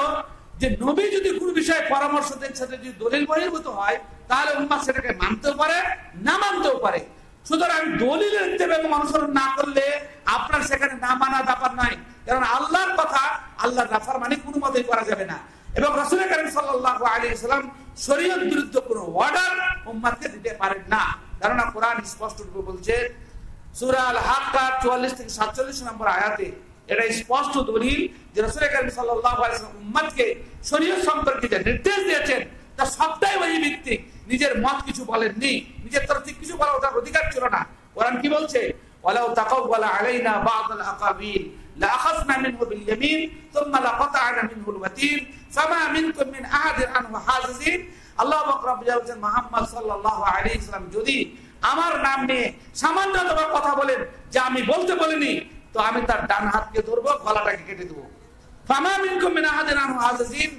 যে নবী যদি কোন বিষয়ে পরামর্শ দেন, সাথে যদি দলিল বহির্ভূত হয়, তাহলে উম্মাহ সেটাকে মানতেও পারে, না মানতেও পারে। সুতরাং দলিলের ইত্তেবা এবং অনুসরণ না করলে আপনার সেখানে না মানার ব্যাপার নাই, কারণ আল্লাহর কথা আল্লাহর নাফরমানি কোনো মতেই করা যাবে না। এবং রাসূল কারীম সাল্লাল্লাহু আলাইহি ওয়াসাল্লাম শরীয়ত বিরুদ্ধ কোনো অর্ডার উম্মতকে দিতে পারেন না, কারণ কোরআন স্পষ্ট রূপে বলছে সূরা আল হাক্কা 44 থেকে 47 নম্বর আয়াতে, এটা স্পষ্ট দলিল যে রাসূল কারীম সাল্লাল্লাহু আলাইহি ওয়াসাল্লাম উম্মতকে শরীয়ত সম্পর্কে যে নির্দেশ দিয়েছেন তা সবটাই ওহী ভিত্তিক, নিজের মত কিছু বলেননি, নিজের তরফ থেকে কিছু বলার তার অধিকার ছিল না। কোরআন কি বলছে? ওয়ালাউ তাকাওয়ালা আলাইনা বা'দাল আকাবিল লাআখাযনা মিনহু বিল ইয়ামিন সুম্মা লাকাতা'না মিনহুল ওয়াতিন ফামা মিনকুম মিন আহাদিন আনহু হাজিজিন। আল্লাহ পাক রব্বুল বলেন, মুহাম্মদ সাল্লাল্লাহু আলাইহি ওয়াসাল্লাম যদি আমার নাম নিয়ে সামান্যতম কথা বলেন যা আমি বলতে বলিনি, তো আমি তার ডান হাতকে ধরবো, গলাটাকে কেটে দেব। ফামা মিনকুম মিন আহাদিন আনহু হাজিজিন,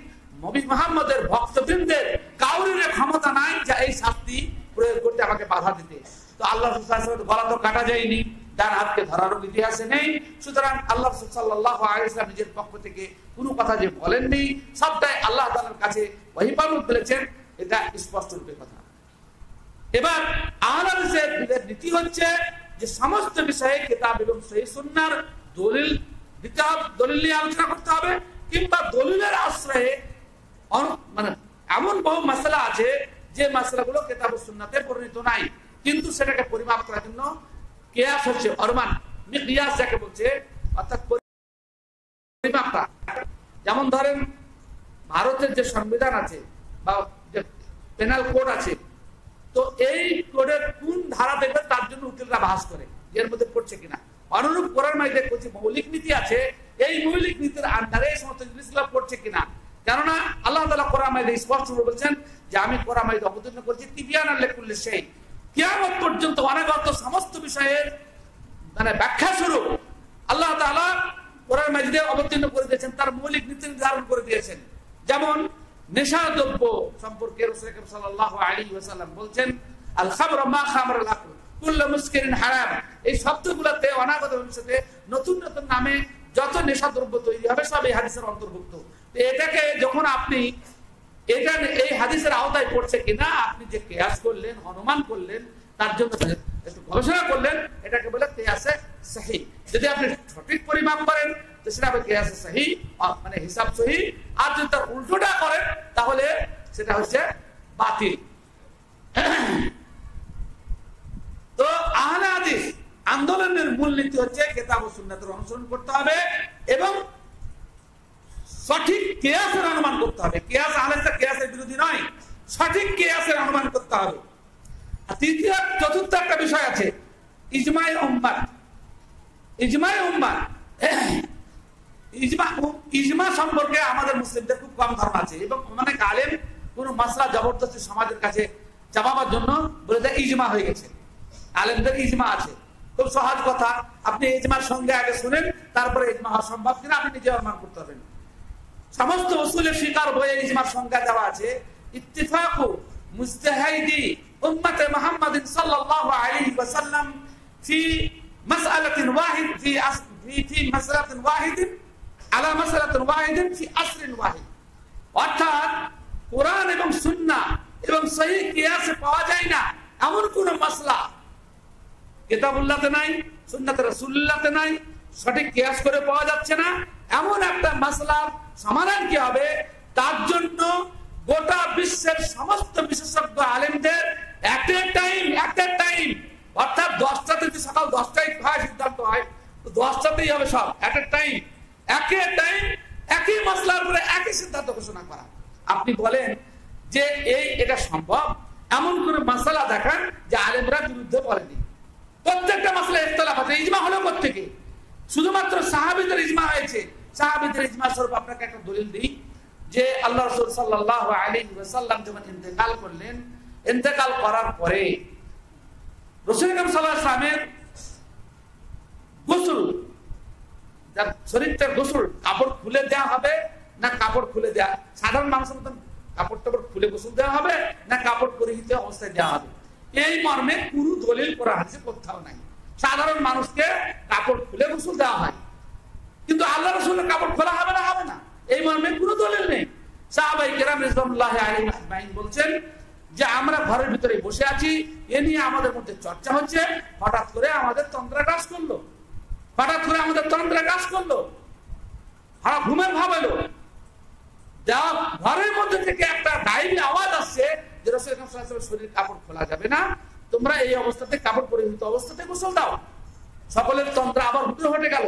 নবী মুহাম্মদের ভক্তবৃন্দের কাউরির ক্ষমতা নাই যে এই শাস্তি প্রয়োগ করতে আমাকে বাধা দিতে। তো আল্লাহ রাসূল সাল্লাল্লাহু আলাইহি ওয়াসাল্লাম গলা তো কাটা যায়নি, ডান হাতকে ধরার ইতিহাসে নেই। সুতরাং আল্লাহ রাসূল সাল্লাল্লাহু আলাইহি ওয়াসাল্লাম নিজের পক্ষ থেকে কোনো কথা যে বলেননি, সবটাই আল্লাহ তাআলার কাছে ওহী পালন করেছেন, এটা স্পষ্ট রূপে কথা। এবার আহলে হাদিসের নীতি হচ্ছে যে সমস্ত বিষয়ে কিতাব এবং সহিহ সুন্নাহর দলিল দিতে হবে, দলিল নিয়ে আলোচনা করতে হবে, কিংবা দলিলের আশ্রয়ে মানে এমন বহু মাসআলা আছে যে মাসআলাগুলো কিতাব ও সুন্নাতে বর্ণিত নাই, কিন্তু সেটাকে পরিমাপ করার জন্য কিয়াস হচ্ছে অনুমান, মিকিয়াস যাকে বলছে, অর্থাৎ পরিমাপটা। যেমন ধরেন ভারতের যে সংবিধান আছে বা যে পেনাল কোড আছে, তো এই কোডের কোন ধারা দেখবে তার জন্য উকিলরা বাহাস করে এর মধ্যে পড়ছে কিনা। অনুরূপ কোরআন মাজিদে কিছু মৌলিক নীতি আছে, এই মৌলিক নীতির আন্ডারে এই সমস্ত জিনিসগুলো পড়ছে কিনা। কেননা আল্লাহ তাআলা কোরআন মাজিদে স্পষ্ট বলছেন যে আমি কোরআন মাজিদ অবতীর্ণ করেছি তিবিয়ানাল লিকুল্লি শাই, কিয়ামত পর্যন্ত অনাগত সমস্ত বিষয়ের মানে ব্যাখ্যা স্বরূপ আল্লাহ তাআলা কোরআন মাজিদে অবতীর্ণ করে দিয়েছেন, তার মৌলিক নীতি নির্ধারণ করে দিয়েছেন। যেমন নেশাদ্রব্য সম্পর্কে রাসূল সাল্লাল্লাহু আলাইহি ওয়াসাল্লাম বলছেন, আল খামরু মা খামারাল আকল কুল্লু মুসকিরিন হারাম। এই শব্দগুলোতে অনাগত ভবিষ্যতে নতুন নতুন নামে যত নেশাদ্রব্য তৈরি হবে সব এই হাদিসের অন্তর্ভুক্ত। এটাকে যখন আপনি এটা এই হাদিসের আওতায় পড়ছে কিনা আপনি যে কিয়াস করলেন, অনুমান করলেন, তার জন্য একটু গবেষণা করলেন, এটাকে বলে কিয়াসে সহিহ। যদি আপনি সঠিক পরিমাপ করেন তো সেটা হবে কিয়াসে সহিহ, মানে হিসাব সহিহ। আর যদি তার উল্টোটা করেন তাহলে সেটা হচ্ছে বাতিল। তো আহলে হাদিস আন্দোলনের মূলনীতি হচ্ছে কিতাব ও সুন্নাতের অনুসরণ করতে হবে এবং সঠিক কিয়াসের অনুমান করতে হবে। কিয়াস আহলে হাদিসের কিয়াসের বিরোধী নয়, সঠিক কিয়াসের অনুমান করতে হবে। আর তৃতীয় চতুর্থ একটা বিষয় আছে, ইজমায়ে উম্মাত। ইজমায়ে উম্মাত, ইজমা সম্পর্কে আমাদের মুসলিমদের খুব কম ধারণা আছে এবং অনেক আলেম কোন মাসলা জবরদস্তি সমাজের কাছে চাপাবার জন্য বলে দেয় ইজমা হয়ে গেছে। আলেমদের ইজমা আছে, খুব সহজ কথা। আপনি ইজমার সঙ্গে আগে শুনেন, তারপরে ইজমা হওয়া সম্ভব কিনা আপনি নিজে অনুমান করতে পারবেন। সমস্ত উসুলের ফিকহ বইয়ে ইজমার সংজ্ঞা দেওয়া আছে, ইত্তিফাকু মুজতাহিদি উম্মতে মুহাম্মাদিন সাল্লাল্লাহু আলাইহি ওয়াসাল্লাম ফি মাসআলাতিন ওয়াহিদ ফি মাসআলাতিন ওয়াহিদিন আলা মাসআলাতিন ওয়াহিদিন ফি আসরিন ওয়াহিদ। অর্থাৎ কোরআন এবং সুন্নাহ এবং সহিহ কিয়াসে পাওয়া যায় না এমন কোন মাসলা কিতাবুল্লাহতে নাই, সুন্নাতে রাসূলুল্লাহতে নাই, সঠিক কিয়াস করে পাওয়া যাচ্ছে না, এমন একটা মাসলার সমাধান কি হবে, তার জন্য গোটা বিশ্বের সমস্ত বিশেষজ্ঞ আলেমদের এট এ টাইম অর্থাৎ 10টাতে সকাল 10টায় সিদ্ধান্ত হয়, তো 10টাতেই হবে সব এট এ টাইম একই মাসলার উপরে একই সিদ্ধান্ত ঘোষণা করা। আপনি বলেন যে এটা সম্ভব, এমন কোন মাসলা দেখান যে আলেমরা বিরুদ্ধে বলেনি। প্রত্যেকটা মাসলা ইখতিলাফ আছে। ইজমা হলো প্রত্যেকে, শুধুমাত্র সাহাবীদের ইজমা হয়েছে। সাহাবীদের ইজমা স্বরূপ আপনাকে একটা দলিল দিই যে আল্লাহ রাসূল সাল্লাল্লাহু আলাইহি ওয়াসাল্লাম যখন ইন্তেকাল করলেন, ইন্তেকাল করার পরে রাসূল সাল্লাল্লাহু আলাইহি ওয়াসাল্লামের গোসল, যার শরীরটার গোসল কাপড় খুলে দেওয়া হবে না কাপড় খুলে দেওয়া, সাধারণ মানুষের মতন কাপড় টাপড় খুলে গোসল দেওয়া হবে না কাপড় পরিহিত অবস্থায় দেওয়া হবে, এই মর্মে কোনো দলিল কোরআন হাদিসে কোথাও নাই। সাধারণ মানুষকে কাপড় খুলে গোসল দেওয়া হয়, কিন্তু আল্লাহ রাসূলের কাপড় খোলা হবে না, এই মর্মে কোনো দলিল নেই। সাহাবায়ে কেরাম রিজওয়ানুল্লাহি আলাইহিম আজমাইন বলছেন যে আমরা ঘরের ভিতরে বসে আছি, এ নিয়ে আমাদের মধ্যে চর্চা হচ্ছে, হঠাৎ করে আমাদের তন্দ্রা গ্রাস করলো, ঘুমের ভাব এলো, ঘরের মধ্যে থেকে একটা গায়েবী আওয়াজ আসছে যে রাসূল সাল্লাল্লাহু আলাইহি ওয়াসাল্লামের শরীর কাপড় খোলা যাবে না, তোমরা এই অবস্থাতে কাপড় পরিহিত অবস্থাতে গোসল দাও। সকলের তন্দ্রা আবার হটে গেল।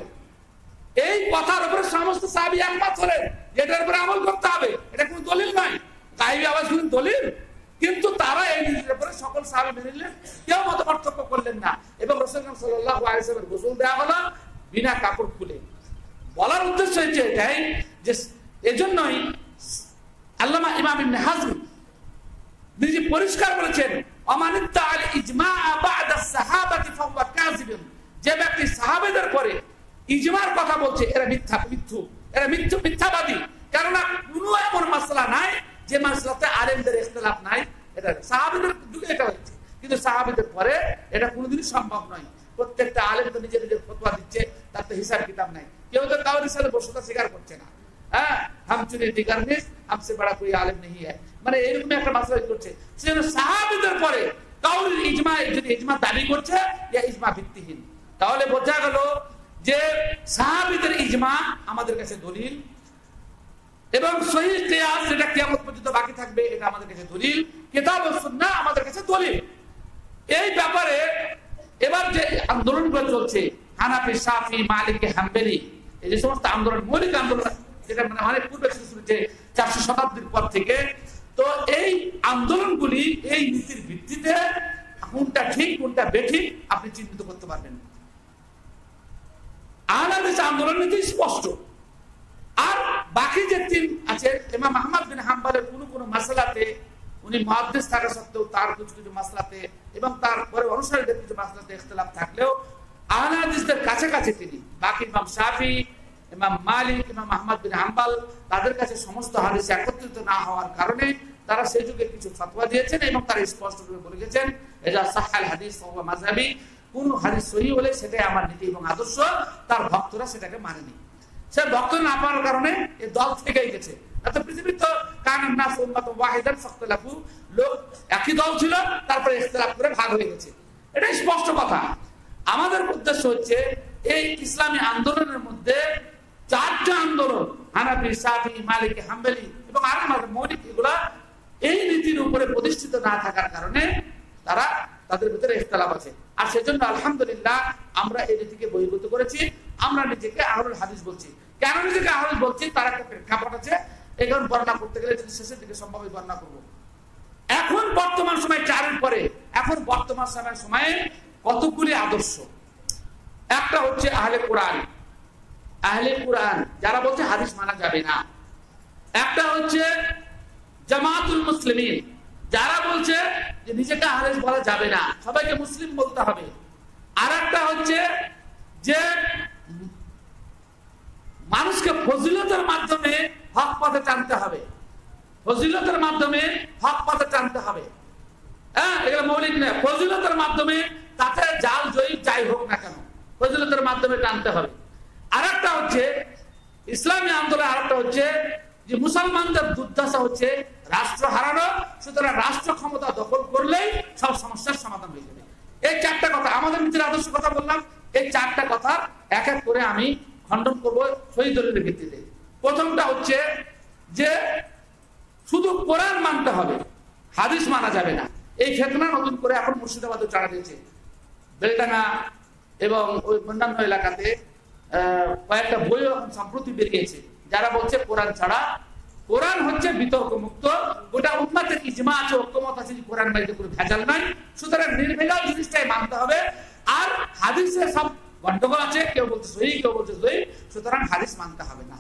এই কথার উপরে সমস্ত সাহাবী একমত হলেন, এটার উপরে আমল করতে হবে, এটা কোনো দলিল নয়, গায়েবী আওয়াজ কোনো দলিল। কিন্তু তারা এই জিনিসের উপরে সকল সাহাবী মেনে নিলেন, কেউ মত পার্থক্য করলেন না, এবং রাসূল সাল্লাল্লাহু আলাইহি ওয়াসাল্লামের গোসল দেওয়া হলো বিনা কাপড় খুলে। বলার উদ্দেশ্য হচ্ছে এটাই যে এজন্যই আল্লামা ইমাম ইবনে হাজম নিজে পরিষ্কার বলেছেন, আমানিত্তা আল ইজমা বা'দা সাহাবাতি ফাহুয়া কাযিবুন, যে ব্যক্তি সাহাবাদের পরে ইজমার কথা বলছে এরা মিথ্যাবাদী। কেননা কোনো এমন মাসলা নাই যে মাসলাতে আলেমদের ইখতিলাফ নাই, এটা সাহাবাদের যুগে এটা হয়েছে, কিন্তু সাহাবাদের পরে এটা কোনোদিনই সম্ভব নয়। প্রত্যেকটা আলেম তো নিজের ফতোয়া দিচ্ছে, তার তো হিসাব কিতাব নাই, কেউ তো কারোর হিসাবে বসতা স্বীকার করছে না। हम चुने दिगर में हमसे बड़ा कोई आलिम नहीं है, মানে এরকম একটা মাসলা করছে। সেজন্য সাহাবীদের পরে কাউর ইজমা যদি ইজমা দাবি করছে ইয়া ইজমা ভিত্তিহীন, তাহলে বোঝা গেল যে সাহাবীদের ইজমা আমাদের কাছে দলিল, এবং সহিহ কিয়াস যেটা কিয়ামত পর্যন্ত বাকি থাকবে এটা আমাদের কাছে দলিল, কিতাব ও সুন্নাহ আমাদের কাছে দলিল। এই ব্যাপারে এবার যে আন্দোলনগুলো চলছে হানাফি, শাফি, মালিকি, হাম্বলি, এই যে সমস্ত আন্দোলন, মৌলিক আন্দোলন যেটা মানে অনেক পূর্বে শুরু হয়েছে 400 শতাব্দীর পর থেকে, তো এই আন্দোলনগুলি এই নীতির ভিত্তিতে কোনটা ঠিক কোনটা বেঠিক আপনি চিহ্নিত করতে পারবেন। আহলে হাদিস আন্দোলন নীতি স্পষ্ট। আর বাকি যে তিন আছে, ইমাম আহমদ বিন হাম্বলের কোন মাসলাতে উনি মুহাদ্দিস থাকা সত্ত্বেও তার কিছু মাসলাতে এবং তারপরে অনুসারীদের কিছু মাসলাতে ইখতিলাফ থাকলেও আহলে হাদিসদের কাছে তিনি। বাকি ইমাম শাফি, ইমাম মালিক, ইমাম আহমদ বিন হাম্বল, তাদের কাছে সমস্ত হাদিস একত্রিত না হওয়ার কারণে তারা সেই যুগে কিছু ফতোয়া দিয়েছেন এবং তারা স্পষ্ট করে বলে গেছেন এজা সাহাল হাদিস ফাহুয়া মাযহাবি, কোন হাদিস সহিহ হলে সেটাই আমার নীতি এবং আদর্শ। তার ভক্তরা সেটাকে মানেনি, সে ভক্ত না পাওয়ার কারণে এই দল থেকেই গেছে। এত পৃথিবীর তো কানান নাস উম্মাতুন ওয়াহিদান ফাখতালাফু, লোক একই দল ছিল তারপরে ইখতিলাফ করে ভাগ হয়ে গেছে, এটা স্পষ্ট কথা। আমাদের উদ্দেশ্য হচ্ছে এই ইসলামী আন্দোলনের মধ্যে 4টা আন্দোলন, হানাফি, শাফি, মালিকি, হাম্বলি এবং আরো মৌলিক, এগুলা এই নীতির উপরে প্রতিষ্ঠিত না থাকার কারণে তাদের ভিতরে ইখতিলাফ আছে। আর সেজন্য আলহামদুলিল্লাহ আমরা এই নীতিকে বহির্ভূত করেছি, আমরা নিজেকে আহলুল হাদিস বলছি। কেন নিজেকে আহলুল বলছি তার একটা প্রেক্ষাপট আছে, এখন বর্ণনা করতে গেলে যদি শেষের দিকে সম্ভব বর্ণনা করবো। এখন বর্তমান সময় 4-এর পরে এখন বর্তমান সময়ে কতগুলি আদর্শ, একটা হচ্ছে আহলে কুরআন যারা বলছে হাদিস মানা যাবে না, একটা হচ্ছে জামাতুল মুসলিমিন যারা বলছে যে নিজেকে হাদিস বলা যাবে না, সবাইকে মুসলিম বলতে হবে, আর একটা হচ্ছে যে মানুষকে ফজিলতের মাধ্যমে হক পথে টানতে হবে, হ্যাঁ এগুলো মৌলিক নয়, ফজিলতের মাধ্যমে তাতে জাল জয়ী যাই হোক না কেন ফজিলতের মাধ্যমে টানতে হবে। আর একটা হচ্ছে ইসলামী আন্দোলন, আর একটা হচ্ছে যে মুসলমানদের দুর্দশা হচ্ছে রাষ্ট্র হারানো, সুতরাং রাষ্ট্র ক্ষমতা দখল করলেই সব সমস্যার সমাধান হয়ে যাবে। এই 4টা কথা আমাদের নিজের আদর্শ কথা বললাম, এই 4টা কথা এক এক করে আমি খণ্ডন করবো সহিহ দলিলের ভিত্তিতে। প্রথমটা হচ্ছে যে শুধু কোরআন মানতে হবে, হাদিস মানা যাবে না। এই ফিতনা নতুন করে এখন মুর্শিদাবাদে চাড়া দিয়েছে, বেলডাঙ্গা এবং ওই অন্যান্য এলাকাতে কয়েকটা বই এখন সম্প্রতি বেরিয়েছে যারা বলছে কোরআন ছাড়া, কোরআন হচ্ছে বিতর্ক মুক্ত, গোটা উম্মাতের ইজমা আছে, ঐক্যমত আছে, কোরআন বাইরে কোনো ভেজাল নাই, সুতরাং নির্ভেজাল জিনিসটাই মানতে হবে। আর হাদিসে সব গন্ডগোল আছে, কেউ বলছে সহিহ কেউ বলছে জয়ীফ, সুতরাং হাদিস মানতে হবে না,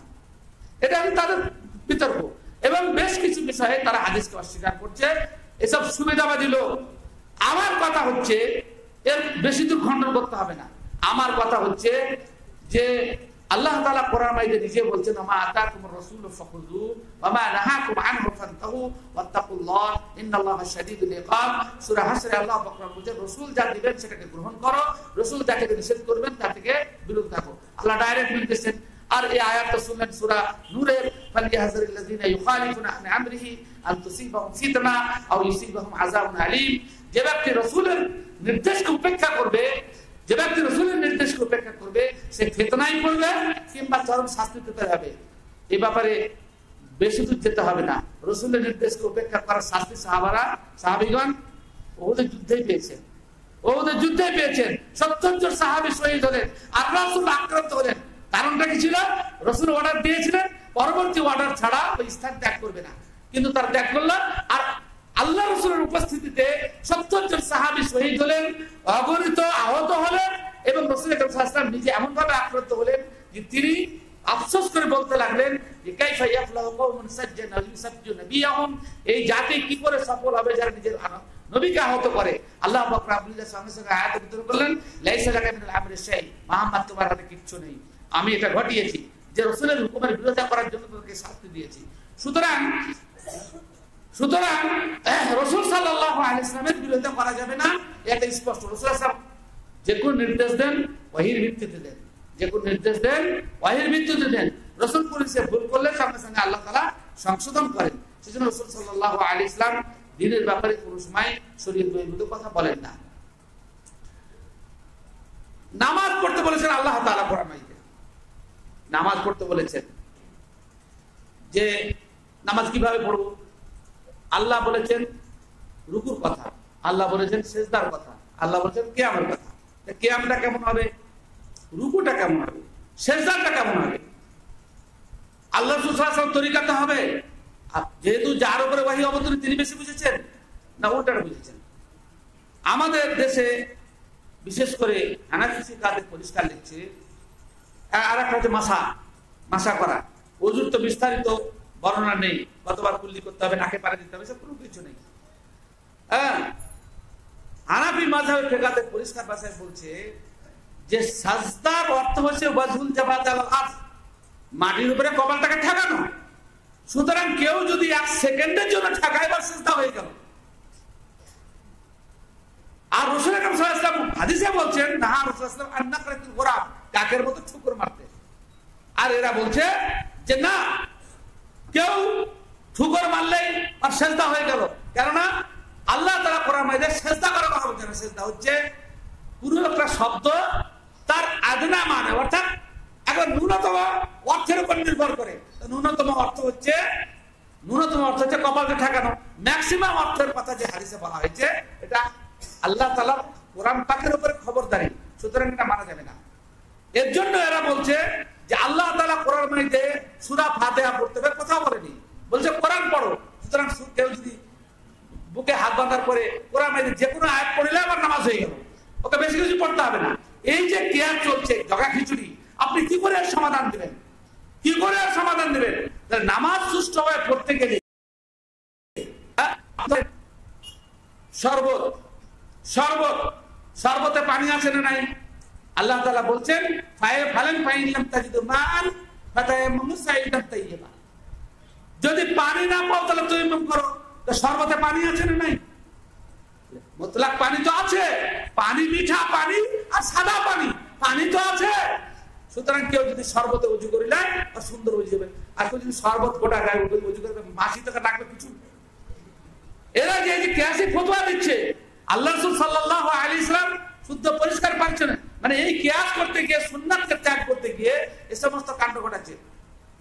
এটা তাদের বিতর্ক। এবং বেশ কিছু বিষয়ে তারা হাদিসকে অস্বীকার করছে, এসব সুবিধাবাদী লোক। আমার কথা হচ্ছে এর বেশি দূর খণ্ডন করতে হবে না, আমার কথা হচ্ছে যে আল্লাহ তাআলা কোরআন মাইজে নিজে বলছেন মা আতাকুমুর রাসূলু ফাখুযু ওয়া মা নাহাকুম আনহু ফান্তাহু ওয়াত্তাকুল্লাহ ইন্নাল্লাহা শাদীদুল ইকাব। সূরা হাশরে আল্লাহ পাক বলেন রাসূল যা দিবেন সেটাকে গ্রহণ করো, রাসূল যাকে নিষেধ করবেন তা থেকে বিরত থাকো। আল্লাহ ডাইরেক্ট বলতেছেন আর এই আয়াতটা শুনলেন সূরা নূরের ফালিয়াহযারিল্লাযিনা ইউখালিফুনা আন আমরিহি আন তুসিবাহুম ফিতনা আও ইউসিবাহুম আযাবুন আলীম। যে ব্যক্তি রাসূলের নির্দেশকে উপেক্ষা করবে, যে ব্যক্তি রাসূলের নির্দেশকে উপেক্ষা করবে, সে ফিতনায় পড়বে কিংবা চরম শাস্তিতে যাবে। এই ব্যাপারে বেশি দূর যেতে হবে না। রাসূলের নির্দেশকে উপেক্ষা করার শাস্তি সাহাবীগণ ওদের যুদ্ধেই পেয়েছেন। ওদের যুদ্ধে পেয়েছেন। 70 জন সাহাবী শহীদ হলেন আর রাসূল আক্রান্ত হলেন। কারণটা কি ছিল? রাসূল অর্ডার দিয়েছিলেন পরবর্তী অর্ডার ছাড়া ওই স্থান ত্যাগ করবে না, কিন্তু তার ত্যাগ করলো। আর আল্লাহ রাসূলের উপস্থিতিতে 70 জন সাহাবী শহীদ হলেন, অগণিত আহত হলেন এবং রাসূল সাল্লাল্লাহু আলাইহি ওয়াসাল্লাম নিজে এমন ভাবে আক্রান্ত হলেন যে তিনি আফসোস করে বলতে লাগলেন যে কাইফা ইয়াফলাহু কওমুন সাজ্জানা ইউসাবজু নবিয়াহুম, এই জাতি কি করে সফল হবে যারা নিজের নবীকে আহত করে। আল্লাহ পাক রব্বুল ইজ্জত সঙ্গে সঙ্গে আয়াতের ভিতরে বললেন লাইসা লাকা মিনাল আমরি শাই, মুহাম্মদ তোমার হাতে কিচ্ছু নেই, আমি এটা ঘটিয়েছি যে রাসূলের হুকুমের বিরোধিতা করার জন্য তোমাকে শাস্তি দিয়েছি। সুতরাং রাসূল সাল্লাল্লাহু আলাইহি ওয়াসাল্লামের বিরোধিতা করা যাবে না, এটা স্পষ্ট। রাসূল সাল্লাল্লাহু আলাইহি ওয়াসাল্লাম যে কোন নির্দেশ দেন ওহীর ভিত্তিতে দেন, যে কোন নির্দেশ দেন ওহীর ভিত্তিতে দেন। রাসূল পুলিশে ভুল করলে সঙ্গে সঙ্গে আল্লাহ তাআলা সংশোধন করেন। সেজন্য রাসূল সাল্লাল্লাহু আলাইহি ওয়াসাল্লাম দ্বীনের ব্যাপারে কোনো সময় শরীয়ত বহির্ভূত কথা বলেন না। নামাজ পড়তে বলেছেন আল্লাহ তাআলা কোরআন মাজিদে, নামাজ পড়তে বলেছেন। যে নামাজ কিভাবে পড়বো? আল্লাহ বলেছেন রুকুর কথা, আল্লাহ বলেছেন সিজদার কথা, আল্লাহ বলেছেন কিয়ামের কথা। কিয়ামটা কেমন হবে, রুকুটা কেমন হবে, সিজদাটা কেমন হবে? আল্লাহ রাসূল সাল্লাল্লাহু আলাইহি ওয়াসাল্লাম তরিকাতে হবে। যেহেতু যার উপরে ওহী অবতীর্ণ তিনি বেশি বুঝেছেন না উল্টাটা বুঝেছেন? আমাদের দেশে বিশেষ করে হানাফি ফিকহে পরিষ্কার লিখছে, আর একটা হচ্ছে মাসা করা। ওযুর তো বিস্তারিত বর্ণনা নেই, কতবার কুল্লি করতে হবে, নাকে পানি দিতে হবে, সব কোনো কিছু নেই। হানাফি মাযহাবের ফিকহে পরিষ্কার ভাষায় বলছে যে সাজদার অর্থ হচ্ছে ওয়াজহুল জাবাত আল আরদ, মাটির উপরে কপালটাকে ঠেকানো। সুতরাং কেউ যদি 1 সেকেন্ডের জন্য ঠেকায় বা সিজদা হয়ে গেল। আর রাসূল আকরাম সাল্লাল্লাহু আলাইহি ওয়াসাল্লাম হাদিসে বলছেন না, রাসূল সাল্লাল্লাহু আলাইহি ওয়াসাল্লাম আন্নাকরাতুল গুরাব, কাকের মতো ঠুকুর মারতে। আর এরা বলছে যে না, কেউ ঠুকুর মারলেই আর সিজদা হয়ে গেল। কেননা আল্লাহ তাআলা কোরআন মাজিদে সিজদা করার কথা বলছেন। সিজদা হচ্ছে পুরো একটা শব্দ, তার আদনা মানে অর্থাৎ এখন ন্যূনতম অর্থের উপর নির্ভর করে। ন্যূনতম অর্থ হচ্ছে কপালকে ঠেকানো। ম্যাক্সিমাম অর্থের কথা যে হাদিসে বলা হয়েছে এটা আল্লাহ তাআলার কোরআন পাকের উপরে খবরদারি, সুতরাং এটা মানা যাবে না। এর জন্য এরা বলছে যে আল্লাহ তাআলা কোরআন মাজিদে সূরা ফাতিহা পড়তে হবে, কথা বলেনি, বলছে কোরআন পড়ো। সুতরাং কেউ যদি বুকে হাত বাঁধার পরে কোরআন মাজিদে যে কোনো আয়াত পড়লে আবার নামাজ হয়ে গেল, ওকে বেশি কিছু পড়তে হবে না। এই যে কিয়াস চলছে জগা খিচুড়ি, আপনি কি করে সমাধান দিবেন? কি করে সমাধান দিবেন? নামাজ সুষ্ঠুভাবে পড়তে গেলে শরবতে পানি আছে না নাই? আল্লাহ তাআলা বলছেন যদি পানি না পাও তাহলে তায়াম্মুম করো। শরবতে পানি আছে না নাই? মুতলাক পানি তো আছে, পানি মিঠা পানি আর সাদা পানি, পানি তো আছে। সুতরাং কেউ যদি শরবতে উজু করিলে সুন্দর হয়ে যাবে, আর কেউ যদি শরবত গোটা গায়ে উজু করবে মাসি থেকে লাগবে কিছু। এরা যে কিয়াসি ফতোয়া দিচ্ছে, আল্লাহ রাসূল সাল্লাল্লাহু আলাইহি ওয়াসাল্লাম শুদ্ধ পরিষ্কার পাচ্ছেন, মানে এই কিয়াস করতে গিয়ে, সুন্নাতকে ত্যাগ করতে গিয়ে এই সমস্ত কাণ্ড ঘটাচ্ছে।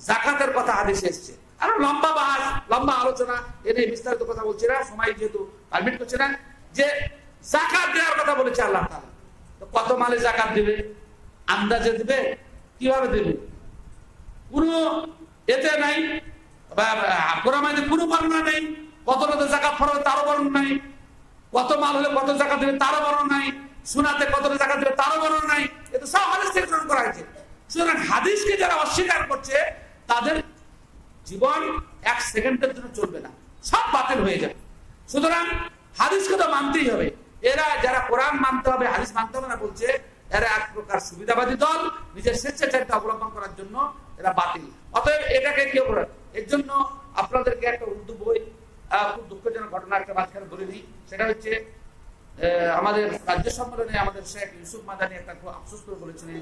যাকাতের কথা হাদিসে এসেছে, আর লম্বা বাহাস, লম্বা আলোচনা, এনে বিস্তারিত কথা বলছি না, সময় যেহেতু পারমিট করছে না। যে যাকাত দেওয়ার কথা বলেছে আল্লাহ তাআলা, তো কত মালে যাকাত দিবে? আন্দাজে দিবে? কিভাবে দিবে? কোনো এতে নাই, কোরআন মাজিদে কোনো বর্ণনা নেই। কত টাকা যাকাত ফরজ তারও বর্ণনা নাই, কত মাল হলে কত যাকাত দিবে তারও বর্ণনা নাই, সুনাতে কত যাকাত দিবে তারও বর্ণনা নাই। এটা সব হাদিস থেকে গ্রহণ করা হয়েছে। সুতরাং হাদিসকে যারা অস্বীকার করছে তাদের জীবন 1 সেকেন্ডের জন্য চলবে না, সব বাতিল হয়ে যাবে। সুতরাং হাদিসকে তো মানতেই হবে। এরা যারা কোরআন মানতে হবে হাদিস মানতে হবে না বলছে, এরা এক প্রকার সুবিধাবাদী দল, নিজের স্বেচ্ছাচারিতা অবলম্বন করার জন্য এরা বাতিল। অতএব এটাকে কেউ করে। এর জন্য আপনাদেরকে একটা উর্দু বই, খুব দুঃখজনক ঘটনা একটা মাঝখানে বলে দিই। সেটা হচ্ছে আমাদের রাজ্য সম্মেলনে আমাদের শেখ ইউসুফ মাদানী একটা খুব আফসোস করে বলেছিলেন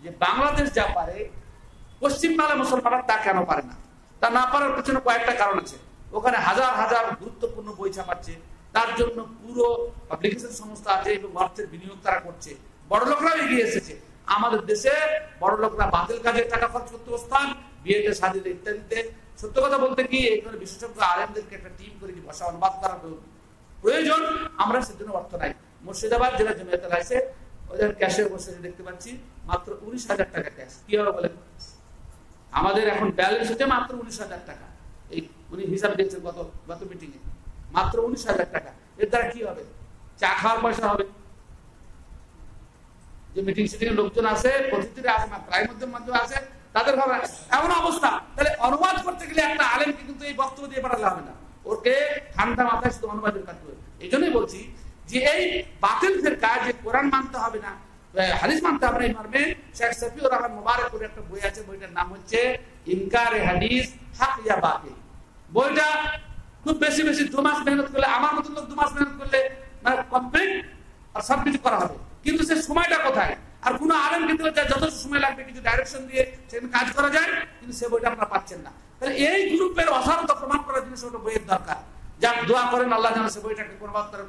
যে বাংলাদেশ যা পারে পশ্চিম বাংলার মুসলমানরা তা কেন পারে না? তা না পারার পেছনে কয়েকটা কারণ আছে। ওখানে হাজার হাজার গুরুত্বপূর্ণ বই ছাপাচ্ছে, তার জন্য পুরো পাবলিকেশন সংস্থা আছে এবং অর্থের বিনিয়োগ তারা করছে, বড় লোকরাও এগিয়ে এসেছে। আমাদের দেশে বড় লোকরা বাতিল কাজে টাকা খরচ করতে বসতান, বিয়েতে শাদীতে ইত্যাদিতে। সত্য কথা বলতে কি, এখানে বিশেষজ্ঞ আলেমদেরকে একটা টিম করে বসা অনুবাদ করার প্রয়োজন, আমরা সেজন্য অর্থ নাই। মুর্শিদাবাদ জেলা জমিয়তুল আছে, ওদের ক্যাশে বসে দেখতে পাচ্ছি মাত্র 19,000 টাকা ক্যাশ। কি হবে বলেন? আমাদের এখন ব্যালেন্স হচ্ছে মাত্র 19,000 টাকা। এই উনি হিসাব দিয়েছেন গত মিটিং এ, মাত্র 19,000 টাকা। এর দ্বারা কি হবে? চা খাওয়ার পয়সা হবে। যে মিটিং সিটিং লোকজন আছে, প্রতিটিতে আছে, প্রায় মাধ্যমে আছে, তাদের হবে এমন অবস্থা। তাহলে অনুবাদ করতে গেলে একটা আলেমকে কিন্তু এই বক্তব্য দিয়ে পাঠালে হবে না, ওকে ঠান্ডা মাথায় শুধু অনুবাদের কাজ করবে। এই জন্যই বলছি যে এই বাতিল ফিরকা, যে কোরআন মানতে হবে না, হাদিস মানতে হবে না, এই মর্মে শেখ শফিউর রহমান মুবারক করে একটা বই আছে, বইটার নাম হচ্ছে ইনকারে হাদিস হক ইয়া বাতিল। বইটা খুব বেশি 2 মাস মেহনত করলে, আমার মতো লোক 2 মাস মেহনত করলে মানে কমপ্লিট আর সবকিছু করা হবে। কিন্তু সে সময়টা কোথায়? আর কোন আলেম কিন্তু যথেষ্ট সময় লাগবে কিছু ডাইরেকশন দিয়ে সেখানে কাজ করা যায়, কিন্তু সে বইটা আপনারা পাচ্ছেন না। তাহলে এই গ্রুপের অসারতা প্রমাণ করার জন্য সেটা বইয়ের দরকার। যাক, দোয়া করেন আল্লাহ যেন সে বইটাকে অনুবাদ করে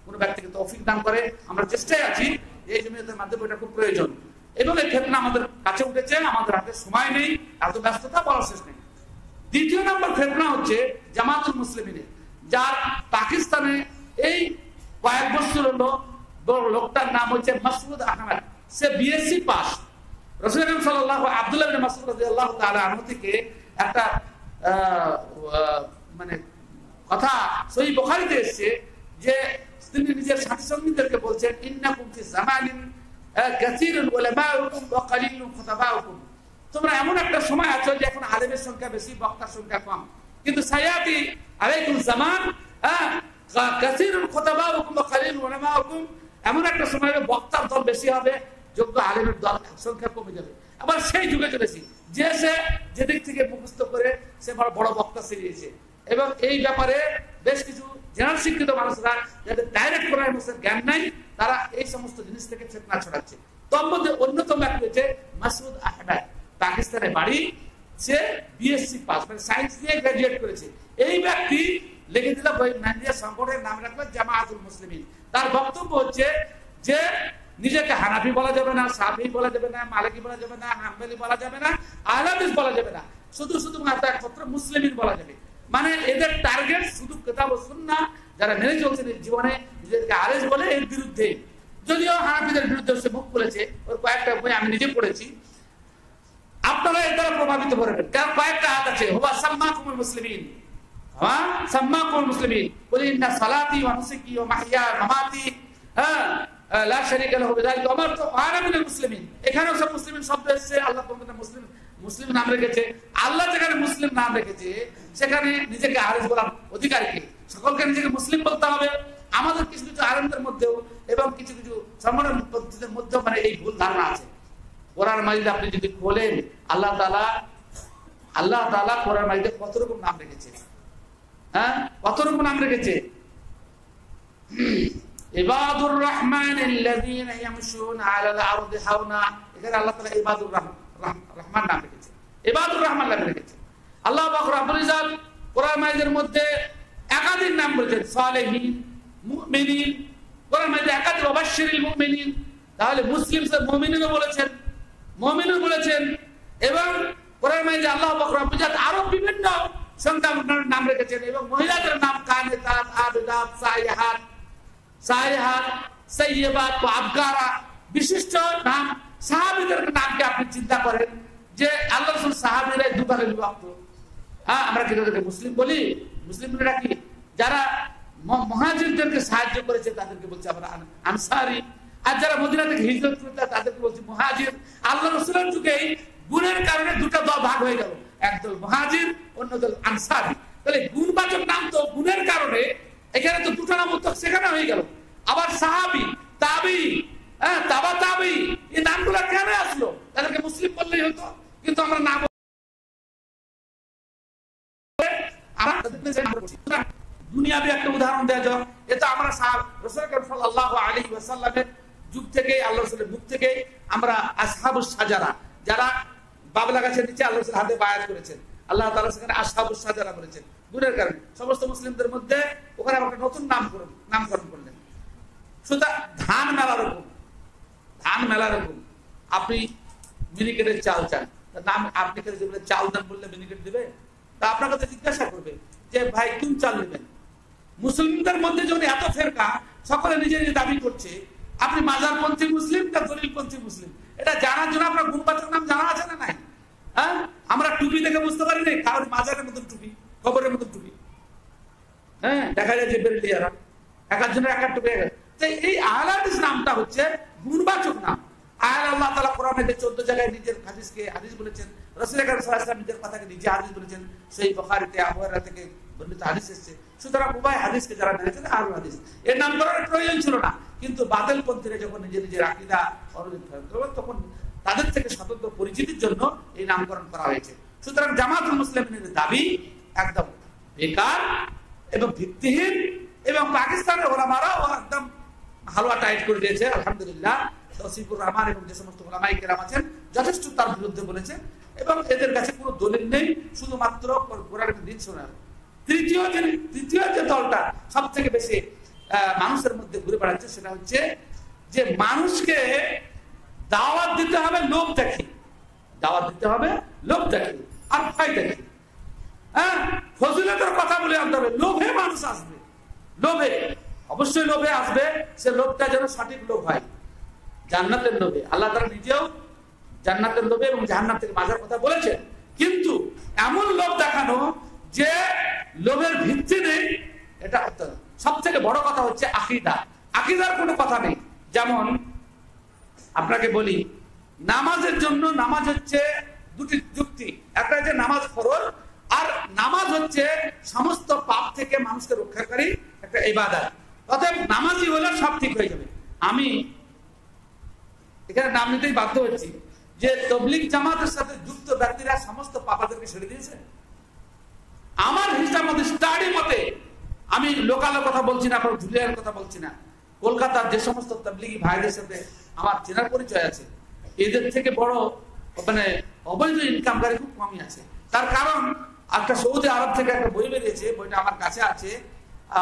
কোন ব্যক্তিকে তৌফিক দান করে। আমরা চেষ্টায় আছি, এই জমিয়তের মাধ্যমে বইটা খুব প্রয়োজন। এবং এই ফিতনা আমাদের কাছে উঠেছে, আমাদের হাতে সময় নেই, এত ব্যস্ততা বলার শেষ নেই। দ্বিতীয় নম্বর ফিতনা হচ্ছে জামাতুল মুসলিমিনের, যার পাকিস্তানে এই কয়েক বছর হলো লোকটার নাম হচ্ছে মাসউদ আহমেদ। সে বিএসসি পাস। রাসূল আকরাম সাল্লাল্লাহু আব্দুল্লাহ ইবনে মাসউদ রাদিয়াল্লাহু তাআলা আনহু থেকে একটা মানে কথা সহিহ বুখারীতে এসেছে যে তিনি নিজের সাথী সঙ্গীদেরকে বলছেন, ইন্নাকুম ফি জামানিন কাসীরুল উলামাউকুম ওয়া কালিলুল খুতাবাউকুম। তোমরা এমন একটা সময় আছো যে এখন আলেমের সংখ্যা বেশি, বক্তার সংখ্যা কম। কিন্তু সায়াতি আলাইকুম জামান কাসীরুল খুতাবাউকুম ওয়া কালিলুল উলামাউকুম, এমন একটা সময় বক্তার দল বেশি হবে, যোগ্য আলেমের দল সংখ্যা কমে যাবে। আবার সেই যুগে চলেছি যে সে যেদিক থেকে মুখস্থ করে সে বড় বক্তা সেরিয়েছে। এবং এই ব্যাপারে বেশ কিছু জেনারেল শিক্ষিত মানুষরা, যাদের ডাইরেক্ট কোরআন হাদিসের জ্ঞান নাই, তারা এই সমস্ত জিনিস থেকে ফিতনা ছড়াচ্ছে। তার মধ্যে অন্যতম এক হচ্ছে মাসউদ আহমেদ। পাকিস্তানে বাড়ি, সে বিএসসি পাস, মানে সায়েন্স নিয়ে গ্রাজুয়েট করেছে। এই ব্যক্তি লিখে দিল নাইজেরিয়া সংগঠনের নাম রাখলো জামাআতুল মুসলিমিন। তার বক্তব্য হচ্ছে যে নিজেকে হানাফি বলা যাবে না, শাফি বলা যাবে না, মালিকি বলা যাবে না, হাম্বলি বলা যাবে না, আহলে হাদিস বলা যাবে না, শুধু মাত্র একমাত্র মুসলিমিন বলা যাবে। মানে এদের টার্গেট শুধু কিতাব ও সুন্নাহ, যারা মেনে চলছেন জীবনে নিজেদেরকে আলেম বলে, এর বিরুদ্ধে। যদিও হানাফিদের বিরুদ্ধে সে মুখ খুলেছে, ওর কয়েকটা বই আমি নিজে পড়েছি, আপনারা এর দ্বারা প্রভাবিত করবেন। কারণ কয়েকটা হাত আছে, হুয়া সাম্মাকুমুল মুসলিমিন, হ্যাঁ সাম্মাকুমুল মুসলিমিন, বলি ইন্না সালাতি ওয়া নুসুকি ওয়া মাহইয়া ওয়া মামাতি লা শারীকা লাহু বিযালিকা আমারতু আনা মিনাল মুসলিমিন। এখানেও সব মুসলিমিন শব্দ এসেছে, আল্লাহ তোমাদের মুসলিম নাম রেখেছে। আল্লাহ যেখানে মুসলিম নাম রেখেছে সেখানে নিজেকে আরেজ বলার অধিকার কি? সকলকে নিজেকে মুসলিম বলতে হবে। আমাদের কিছু কিছু আলেমদের মধ্যেও এবং কিছু কিছু সম্মানের পদ্ধতির মধ্যেও মানে এই ভুল ধারণা আছে। কোরআন মাজিদে আপনি যদি খোলেন, আল্লাহ তাআলা কোরআন মাজিদে কত রকম নাম রেখেছে, হ্যাঁ কত রকম নাম রেখেছে। ইবাদুর রহমানিল্লাযীনা ইয়ামশুনা আলাল আরদি হাওনা, এখানে আল্লাহ তাআলা ইবাদুর রহমান নাম রেখেছে, ইবাদুর রহমান নাম রেখেছে। আল্লাহ পাক রব্বুল ইজ্জত কোরআন মাজিদের মধ্যে একাধিক নাম বলেছেন, সালেহিন, মুমিনিন, কোরআন মাজিদে একাধিক ওয়াবাশশিরিল মুমিনিন। তাহলে মুসলিম সে মুমিনিনও বলেছেন, মুমিনও বলেছেন। এবং কোরআন মাজিদে আল্লাহ পাক রব্বুল ইজ্জত আরো বিভিন্ন সংখ্যার নাম রেখেছেন। এবং মহিলাদের নাম কানিতাত, আবিদাত, সাইহাত, সাইয়্যিবাত, আবকারা, বিশিষ্ট নাম। সাহাবীদের নামকে আপনি চিন্তা করেন যে আল্লাহ রাসূল সাহাবীরা দুভাগে বিভক্ত। হ্যাঁ, আমরা কি তাদেরকে মুসলিম বলি? মুসলিমরা কি যারা মুহাজিরদেরকে সাহায্য করেছে তাদেরকে বলছি আমরা আনসারী, আর যারা মদিনা থেকে হিজরত করেছে তাদেরকে বলছি মুহাজির। আল্লাহ রাসূলের যুগেই গুণের কারণে দুটো দল ভাগ হয়ে গেল, একদল মুহাজির, অন্য দল আনসারী। তাহলে গুণবাচক নাম তো গুণের কারণে এখানে তো দুটো নাম তো সেখানে হয়ে গেল। আবার সাহাবী, তাবী, তাবা তাবী, এই নামগুলো কেন আসলো? তাদেরকে মুসলিম বললেই হতো, কিন্তু আমরা নাম দুনিয়াবি একটা উদাহরণ দেওয়া যাক। এটা আমরা রাসূল সাল্লাল্লাহু আলাইহি ওয়াসাল্লামের যুগ থেকে, আল্লাহ রাসূলের মুখ থেকে আমরা আসহাবুস সাজারা, যারা বাবলা গাছের নিচে আল্লাহ রাসূল হাতে বায়াত করেছেন, আল্লাহ তাআলা সেখানে আসহাবুস শাজারা বলেছেন গুণের কারণে। সমস্ত মুসলিমদের মধ্যে ওখানে একটা নতুন নামকরণ করলেন। সুতরাং ধান মেলা রকম, ধান মেলা রকম। আপনি মিনিকেটের চাল চান, নাম আপনি চাল দেন বললে মিনিকেট দিবে? তা আপনার কাছে জিজ্ঞাসা করবে যে ভাই কোন চাল নেবেন। মুসলিমদের মধ্যে যখন এত ফেরকা, সকলে নিজে নিজে দাবি করছে, আপনি মাজারপন্থী মুসলিম না দলিলপন্থী মুসলিম, এটা জানার জন্য আপনার গুণবাচক নাম জানা আছে না নাই? হ্যাঁ, আমরা টুপি দেখে বুঝতে পারি না কারণ মাজারের মতন টুপি, খবরের মতন টুপি। হ্যাঁ, দেখা যায় যে বেরেলিয়ারা এক একজনের এক এক টুপি। এই আহলে হাদিস নামটা হচ্ছে গুণবাচক নাম। আল্লাহ তাআলা কোরআনে 14 জায়গায় নিজের হাদিসকে হাদিস বলেছেন, রাসূল আকরাম সাল্লাল্লাহু আলাইহি ওয়াসাল্লাম নিজের কথাকে নিজে হাদিস বলেছেন, সহিহ বুখারীতে আবু হুরায়রা থেকে বর্ণিত হাদিস এসেছে। সুতরাং উভয় হাদিসকে যারা মেনেছেন আহলে হাদিস, এর নামকরণের প্রয়োজন ছিল না। কিন্তু বাতিলপন্থীরা যখন নিজের আকীদা তখন তাদের থেকে স্বতন্ত্র পরিচিতির জন্য এই নামকরণ করা হয়েছে। সুতরাং জামাতুল মুসলিমিনের দাবি একদম বেকার এবং ভিত্তিহীন, এবং পাকিস্তানের ওলামারাও একদম হালুয়া টাইট করে দিয়েছে। আলহামদুলিল্লাহ, তৌসিফুর রহমান এবং যে সমস্ত ওলামায়ে কেরাম আছেন যথেষ্ট তার বিরুদ্ধে বলেছেন, এবং এদের কাছে কোনো দলিল নেই, শুধুমাত্র কোরআনের দিন শোনার। তৃতীয় যে দলটা সব থেকে বেশি মানুষের মধ্যে ঘুরে বেড়াচ্ছে, সেটা হচ্ছে যে মানুষকে দাওয়াত দিতে হবে লোভ দেখি, দাওয়াত দিতে হবে লোভ দেখি আর ভয় দেখি। হ্যাঁ, ফজিলতের কথা বলে আনতে হবে, লোভে মানুষ আসবে, লোভে অবশ্যই লোভে আসবে। সে লোভটা যেন সঠিক লোভ হয়, জান্নাতের লোভে। আল্লাহ তাআলা নিজেও জান্নাতের লোভে এবং জাহান্নাম থেকে বাঁচার কথা বলেছেন, কিন্তু এমন লোভ দেখানো যে লোভের ভিত্তি নেই, এটা সব থেকে বড় কথা হচ্ছে আকীদা। আকীদার কোনো কথা নেই। যেমন আপনাকে বলি, নামাজের জন্য নামাজ হচ্ছে দুটি যুক্তি, একটা হচ্ছে নামাজ ফরজ, আর নামাজ হচ্ছে সমস্ত পাপ থেকে মানুষকে রক্ষাকারী একটা ইবাদত। অতএব নামাজই হলে সব ঠিক হয়ে যাবে। আমি এখানে নাম নিতেই বাধ্য হচ্ছি যে তাবলীগ জামাতের সাথে যুক্ত ব্যক্তিরা সমস্ত পাপাদেরকে ছেড়ে দিয়েছে। আমার হিসাব মতে, স্টাডি মতে, আমি লোকালের কথা বলছি না, ঝুলিয়ার কথা বলছি না, কলকাতার যে সমস্ত তাবলীগী ভাইদের সাথে আমার চেনার পরিচয় আছে, এদের থেকে বড় মানে অবৈধ ইনকামকারী খুব কমই আছে। তার কারণ একটা সৌদি আরব থেকে একটা বই বেরিয়েছে, বইটা আমার কাছে আছে,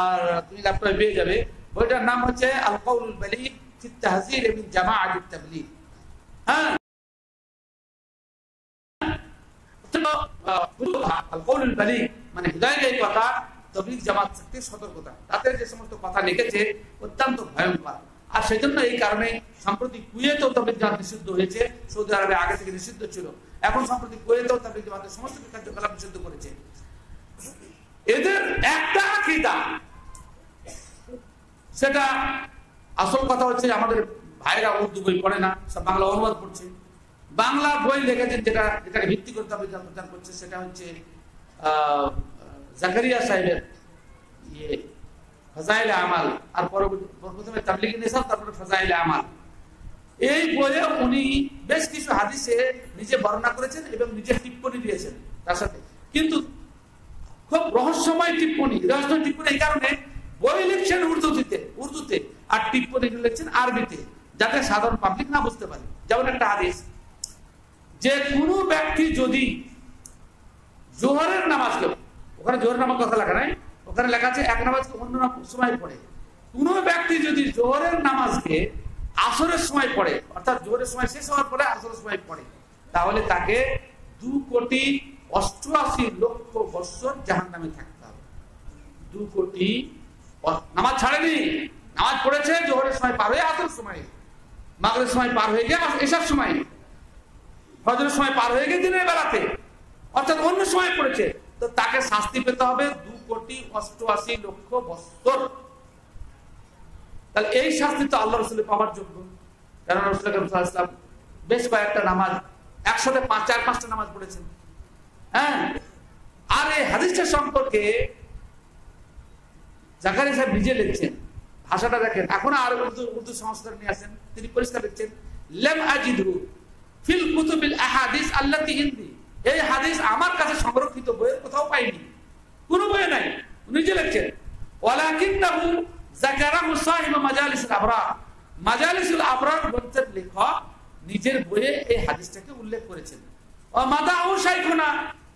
আর তুমি ল্যাপটপে পেয়ে যাবে। বইটার নাম হচ্ছে আল কাউলুল বালীগ ফি তাহযীর মিন জামাআতিত তাবলীগ। হ্যাঁ, আল কাউলুল বালীগ মানে হৃদয়ের কথা, তাবলীগ জামাত থেকে সতর্কতা। তাতে যে সমস্ত কথা লিখেছে অত্যন্ত ভয়ঙ্কর। আর সেজন্য এই কারণে সম্প্রতি কুয়েতেও তাবলীগ জামাত নিষিদ্ধ হয়েছে। সৌদি আরবে আগে থেকে নিষিদ্ধ ছিল, এখন সম্প্রতি কুয়েতেও তাবলীগ জামাতের সমস্ত কার্যকলাপ নিষিদ্ধ করেছে। এদের একটা আকীদা, সেটা আসল কথা হচ্ছে আমাদের ভাইরা উর্দু বই পড়ে না, সব বাংলা অনুবাদ পড়ছে। বাংলা বই লিখেছেন যেটাকে ভিত্তি করে তাবলীগ জামাত প্রচার করছে, সেটা হচ্ছে জাকারিয়া সাহেবের ফাজাইলে আমাল, আর প্রথমে তাবলীগি নিসাব, তারপরে ফাজাইলে আমাল। এই বইয়ে উনি বেশ কিছু হাদিসে নিজে বর্ণনা করেছেন এবং নিজে টিপ্পনী দিয়েছেন তার সাথে, কিন্তু খুব রহস্যময় টিপ্পনী। এই কারণে বই লিখছেন উর্দুতে আর টিপ্পনী লিখছেন আরবিতে, যাতে সাধারণ পাবলিক না বুঝতে পারে। যেমন একটা হাদিস, যে কোনো ব্যক্তি যদি জোহরের নামাজকে, ওখানে জোহরের নামাজ কথা লেখা নাই, ওখানে লেখা আছে এক নামাজকে অন্য সময় পড়ে, কোন ব্যক্তি যদি জোহরের নামাজকে আসরের সময় পড়ে, অর্থাৎ জোহরের সময় শেষ হওয়ার পরে আসরের সময় পড়ে, তাহলে তাকে 2,88,00,000 বছর জাহান্নামে থাকতে হবে। 2 কোটি নামাজ ছাড়েনি, নামাজ পড়েছে জোহরের সময় পার হয়ে, আসরের সময়, মাগরিবের সময় পার হয়ে গিয়ে, এশার সময়, ফজরের সময় পার হয়ে গিয়ে দিনের বেলাতে, অর্থাৎ অন্য সময় পড়েছে, তো তাকে শাস্তি পেতে হবে 2,88,00,000 বছর। তাহলে এই শাস্তি তো আল্লাহ রাসূলের পাওয়ার যোগ্য, কারণ রাসূল সাল্লাল্লাহু আলাইহি ওয়াসাল্লাম বেশ কয়েকটা নামাজ, একসাথে 4-5টা নামাজ পড়েছেন। হ্যাঁ, আর এই হাদিসটা সম্পর্কে জাকারিয়া সাহেব নিজে লিখছেন, ভাষাটা দেখেন, এখন আর উর্দু সংস্করণ নিয়ে আসেন, তিনি পরিষ্কার লিখছেন, লাম আজিদহু ফিল কুতুবিল আহাদিস আল্লাতী ইনদি, এই হাদিস আমার কাছে সংরক্ষিত বইয়ের কোথাও পাইনি, কোন বইয়ে নাই। নিজে লিখছেন, ওয়ালাকিন্নাহু যাকারাহু সাহিবু মাজালিসুল আবরার, মাজালিসুল আবরার গ্রন্থের লেখক নিজের বইয়ে এই হাদিসটাকে উল্লেখ করেছেন।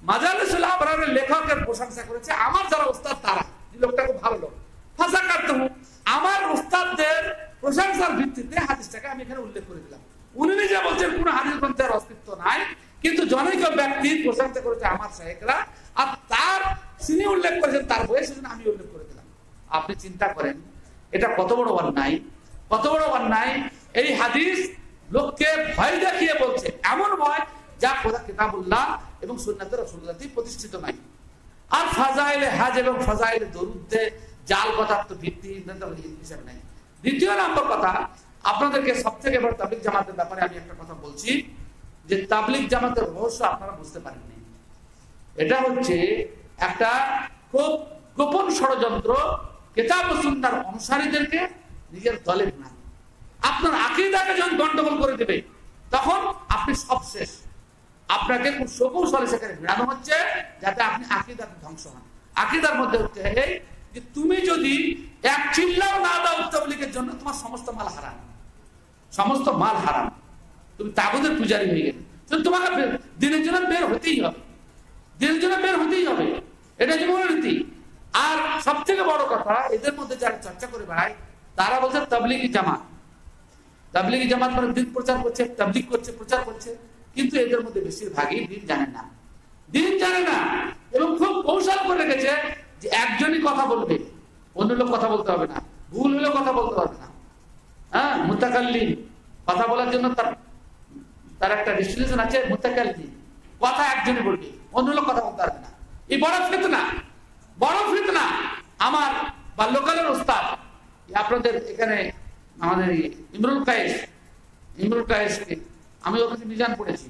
মাজালিসুল আবরারের লেখকের প্রশংসা করেছে আমার যারা উস্তাদ তারা, লোকটা খুব ভালো লোক। আমার উস্তাদদের প্রশংসার ভিত্তিতে হাদিসটাকে আমি এখানে উল্লেখ করে দিলাম। উনি নিজে বলছেন কোন হাদিস গ্রন্থের অস্তিত্ব নাই, কিন্তু জনৈক ব্যক্তির প্রশংসা করেছে আমার শায়েখরা, আর তার তিনি উল্লেখ করেছেন তার বইয়ে, সেজন্য আমি উল্লেখ করে দিলাম। আপনি চিন্তা করেন এটা কত বড় অন্যায়, কত বড় অন্যায়। এই হাদিস লোককে ভয় দেখিয়ে বলছে, এমন ভয় যা খোদা কিতাবুল্লাহ এবং সুন্নাতে রাসূলুল্লাহতে প্রতিষ্ঠিত নাই। আর ফাজাইলে হাজ এবং ফাজাইলে দরুদে জাল কথার তো ভিত্তি হিসাব নাই। দ্বিতীয় নম্বর কথা, আপনাদেরকে সবথেকে বড় তাবলীগ জামাতের ব্যাপারে আমি একটা কথা বলছি, যে তাবলীগ জামাতের রহস্য আপনারা বুঝতে পারেননি। এটা হচ্ছে একটা খুব গোপন ষড়যন্ত্র, কিতাব ও সুন্নাহর অনুসারীদেরকে নিজের দলে না, আপনার আকীদাকে যখন গন্ডগোল করে দেবে তখন আপনি সব শেষ। আপনাকে খুব সকৌশলে সেখানে ভিড়ানো হচ্ছে যাতে আপনি আকীদাতে ধ্বংস হন। আকীদার মধ্যে হচ্ছে এই যে তুমি যদি এক চিল্লাও না দাও তাবলীগের জন্য, তোমার সমস্ত মাল হারাম, সমস্ত মাল হারাম, তুমি তাগুতের পূজারী হয়ে গেলে। তোমাকে দিনের জন্য বের হতেই হবে, দিনের জন্য বের হতেই হবে, এটা জীবনরীতি। আর সব থেকে বড় কথা, এদের মধ্যে যারা চর্চা করে বেড়ায় তারা বলছে তাবলীগী জামাত। তাবলীগী জামাত মানে দিন প্রচার করছে, তাবলীগ করছে, প্রচার করছে, কিন্তু এদের মধ্যে বেশিরভাগই দিন জানে না, দিন জানে না। এবং খুব কৌশল করে রেখেছে যে একজনই কথা বলবে, অন্য লোক কথা বলতে হবে না, ভুল হলেও কথা বলতে হবে না। হ্যাঁ, মুতাকাল্লিম, কথা বলার জন্য তার একটা ডেস্টিনেশন আছে, মুতাকাল্লিম, কথা একজনই বলবে, অন্য লোক কথা বলতে পারবে না। এই বড় ফিতনা, বড় ফিতনা। আমার বাল্যকালের ওস্তাদ, আপনাদের এখানে আমাদের ইমরুল কায়েসকে আমি ওর কাছে মিজান পড়েছি,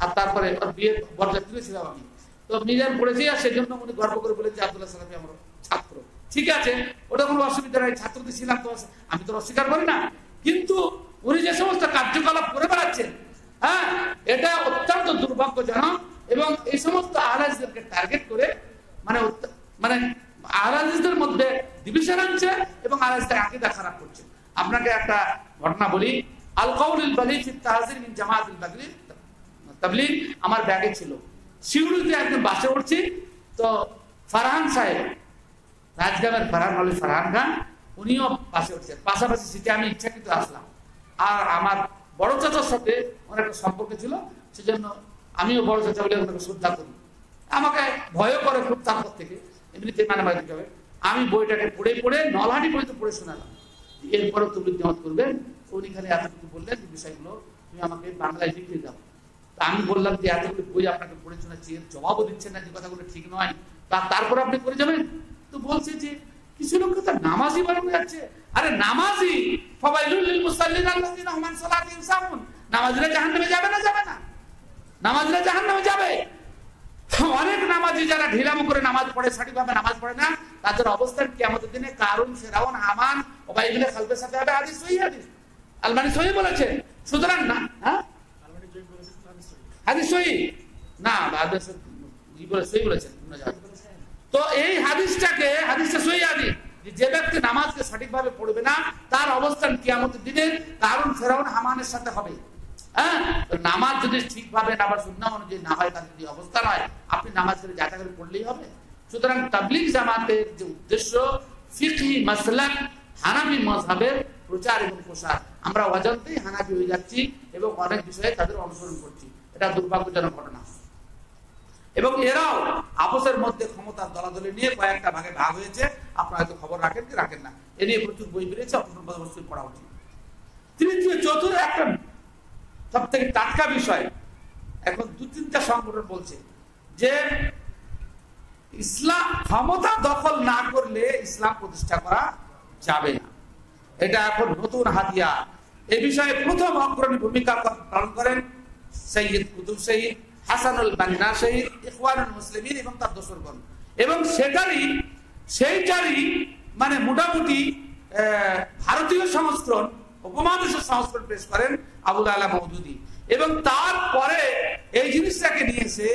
আর তারপরে ওর বিয়ের বরযাত্রী ছিলাম আমি, তো মিজান পড়েছি, আর সেজন্য উনি গর্ব করে বলেন যে আব্দুল্লাহ সালাফি আমার ছাত্র। ঠিক আছে, ওটা কোনো অসুবিধা নাই, ছাত্রদের ছিলাম তো, আমি তো অস্বীকার করি না। কিন্তু উনি যে সমস্ত কার্যকলাপ করে বেড়াচ্ছেন, হ্যাঁ, এটা অত্যন্ত দুর্ভাগ্যজনক। এবং এই সমস্ত আহলে হাদিসদেরকে টার্গেট করে মানে আহলে হাদিসদের মধ্যে ডিভিশন আনছে এবং আহলে হাদিসদের আকীদা খারাপ করছে। আপনাকে একটা ঘটনা বলি। আল কাউলুল বালিগ ফি তাহযির মিন জামাআতিল তাবলীগ আমার ব্যাগে ছিল। শিউরিতে একদিন বাসে উঠছি, তো ফারহান সাহেব, রাজগ্রামের ফারহান খান, উনিও বাসে উঠছেন, পাশাপাশি সিটে আমি ইচ্ছাকৃত আসলাম। আর আমার বড় চাচার সাথে অনেক একটা সম্পর্ক ছিল, সেজন্য আমিও বড় চাচা বলে ওনাকে শ্রদ্ধা করি। আমাকে ভয়ও করে খুব তারপর থেকে, এমনিতে মানে দিতে হবে। আমি বইটাকে পড়ে নলহাটি পর্যন্ত পড়ে শোনালাম, এরপরে তাবলীগ জামাত করবেন। উনি খালি এতটুকু বললেন, বিষয়গুলো তুমি আমাকে বাংলায় লিখে দাও। তা আমি বললাম যে এতগুলো বই আপনাকে পড়ে শোনাচ্ছি, এর জবাবও দিচ্ছেন না, যে কথাগুলো ঠিক নয়, তারপরে আপনি করে যাবেন। তো বলছে যে কিছু লোক তো নামাজি বানানো যাচ্ছে। আরে নামাজি, ফাওয়াইলুল লিল মুসাল্লিন আল্লাযিনা হুম আন সালাতিহিম সাহুন, নামাজিরা জাহান্নামে যাবে না? যাবে না, নামাজিরা জাহান্নামে যাবে। অনেক নামাজি যারা ঢিলামো করে নামাজ পড়ে, সঠিকভাবে নামাজ পড়ে না, তাদের অবস্থান কিয়ামতের দিনে কারুন, ফিরআউন, হামান, উবাই ইবনে খালদের সাথে হবে। হাদিস সহিহ, হাদিস আলবানী সহিহ বলেছেন। সুতরাং না, হ্যাঁ, হাদিস সহিহ না, হাদিস সহিহ বলেছেন। তো এই হাদিসটা সহিহ হাদিস, যে ব্যক্তি নামাজকে সঠিকভাবে পড়বে না, তার অবস্থান কিয়ামতের দিনে কারুন, ফিরআউন, হামানের সাথে হবে। হ্যাঁ, নামাজ যদি ঠিকভাবে না বা সুন্নাহ অনুযায়ী না হয়, তার যদি অবস্থা হয়, আপনি নামাজ করে যাতা করে পড়লেই হবে। সুতরাং তাবলীগ জামাতের যে উদ্দেশ্য, ফিকহি মাসলাক হানাফি মাযহাবের প্রচার এবং প্রসার। আমরা অজান্তেই হানাফি হয়ে যাচ্ছি এবং অনেক বিষয়ে তাদের অনুসরণ করছি। এটা দুর্ভাগ্যজনক ঘটনা। এবং এরাও আপসের মধ্যে ক্ষমতার দলাদলি নিয়ে কয়েকটা ভাগে ভাগ হয়েছে। আপনারা হয়তো খবর রাখেন কি রাখেন না, এ নিয়ে প্রচুর বই বেরিয়েছে, অবশ্যই পড়া উচিত। তৃতীয়, চতুর্থ একটা সব থেকে টাটকা বিষয়, এখন 2-3টা সংগঠন বলছে যে ইসলাম ক্ষমতা দখল না করলে ইসলাম প্রতিষ্ঠা করা যাবে না। এটা এখন নতুন হাতিয়ার। এ বিষয়ে প্রথম অগ্রণী ভূমিকা পালন করেন সৈয়দ কুতুব শহীদ, হাসানুল বান্না শহীদ, ইখওয়ানুল মুসলিমিন এবং তার দোসরগণ। এবং সেইটারই মানে মোটামুটি ভারতীয় সংস্করণ, উপমহাদেশের সংস্করণ পেশ করেন আবুল আলা মওদুদী। এবং তারপরে এই জিনিসটাকে নিয়েছে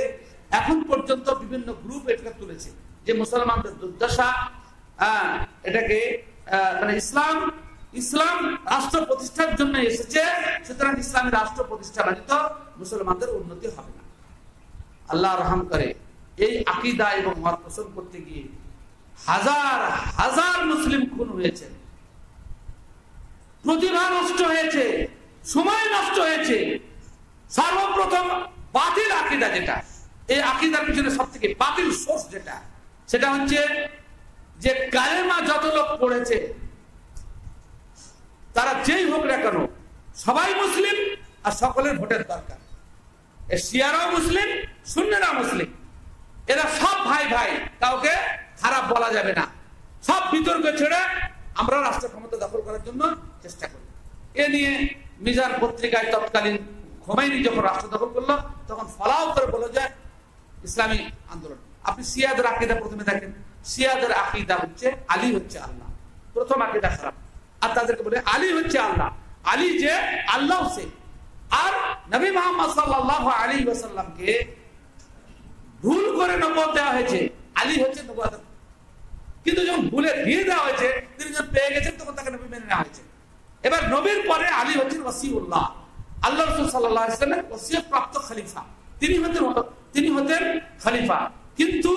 এখন পর্যন্ত বিভিন্ন গ্রুপ এটাকে তুলেছে যে মুসলমানদের দুর্দশা, এটাকে মানে ইসলাম রাষ্ট্র প্রতিষ্ঠার জন্য এসেছে, সুতরাং ইসলামী রাষ্ট্র প্রতিষ্ঠা ব্যতীত মুসলমানদের উন্নতি হবে না। আল্লাহ রহম করে এই আকীদা এবং মত পোষণ করতে গিয়ে হাজার হাজার মুসলিম খুন হয়েছে, প্রতিভা নষ্ট হয়েছে, সময় নষ্ট হয়েছে। সর্বপ্রথম বাতিল আকীদা যেটা, এই আকীদার পিছনে সব থেকে বাতিল সোর্স যেটা, সেটা হচ্ছে যে কালেমা যত লোক পড়েছে তারা যেই হোক না কেন সবাই মুসলিম আর সকলের ভোটের দরকার। শিয়ারাও মুসলিম, সুন্নিরাও মুসলিম, এরা সব ভাই ভাই, কাউকে খারাপ বলা যাবে না। সব বিতর্ক ছেড়ে আমরা রাষ্ট্র ক্ষমতা দখল করার জন্য চেষ্টা করি। এ নিয়ে মিজান পত্রিকায় তৎকালীন খোমেনি যখন রাষ্ট্র দখল করলো তখন ফলাও করে বলে যায় ইসলামী আন্দোলন। আপনি শিয়াদের আকীদা প্রথমে দেখেন, শিয়াদের আকীদা হচ্ছে আলী হচ্ছে আল্লাহ, প্রথম আকীদা খারাপ। আর তাদেরকে বলে আলী হচ্ছে আল্লাহ, আলী যে আল্লাহ সে। আর নবী মুহাম্মদ সাল্লাল্লাহু আলাইহি ওয়াসাল্লামকে ভুল করে নবুয়ত দেওয়া হয়েছে, আলী হচ্ছে নবুয়ত, কিন্তু যখন ভুলে দিয়ে দেওয়া হয়েছে, তিনি যখন পেয়ে গেছেন তখন তাকে নবী মেনে নেওয়া হয়েছে। এবার নবীর পরে আলী হচ্ছেন ওয়াসিউল্লাহ, আল্লাহ রাসূল সাল্লাল্লাহু আলাইহি ওয়াসাল্লামের ওসিয়ত প্রাপ্ত খলিফা, তিনি হতেন খলিফা। কিন্তু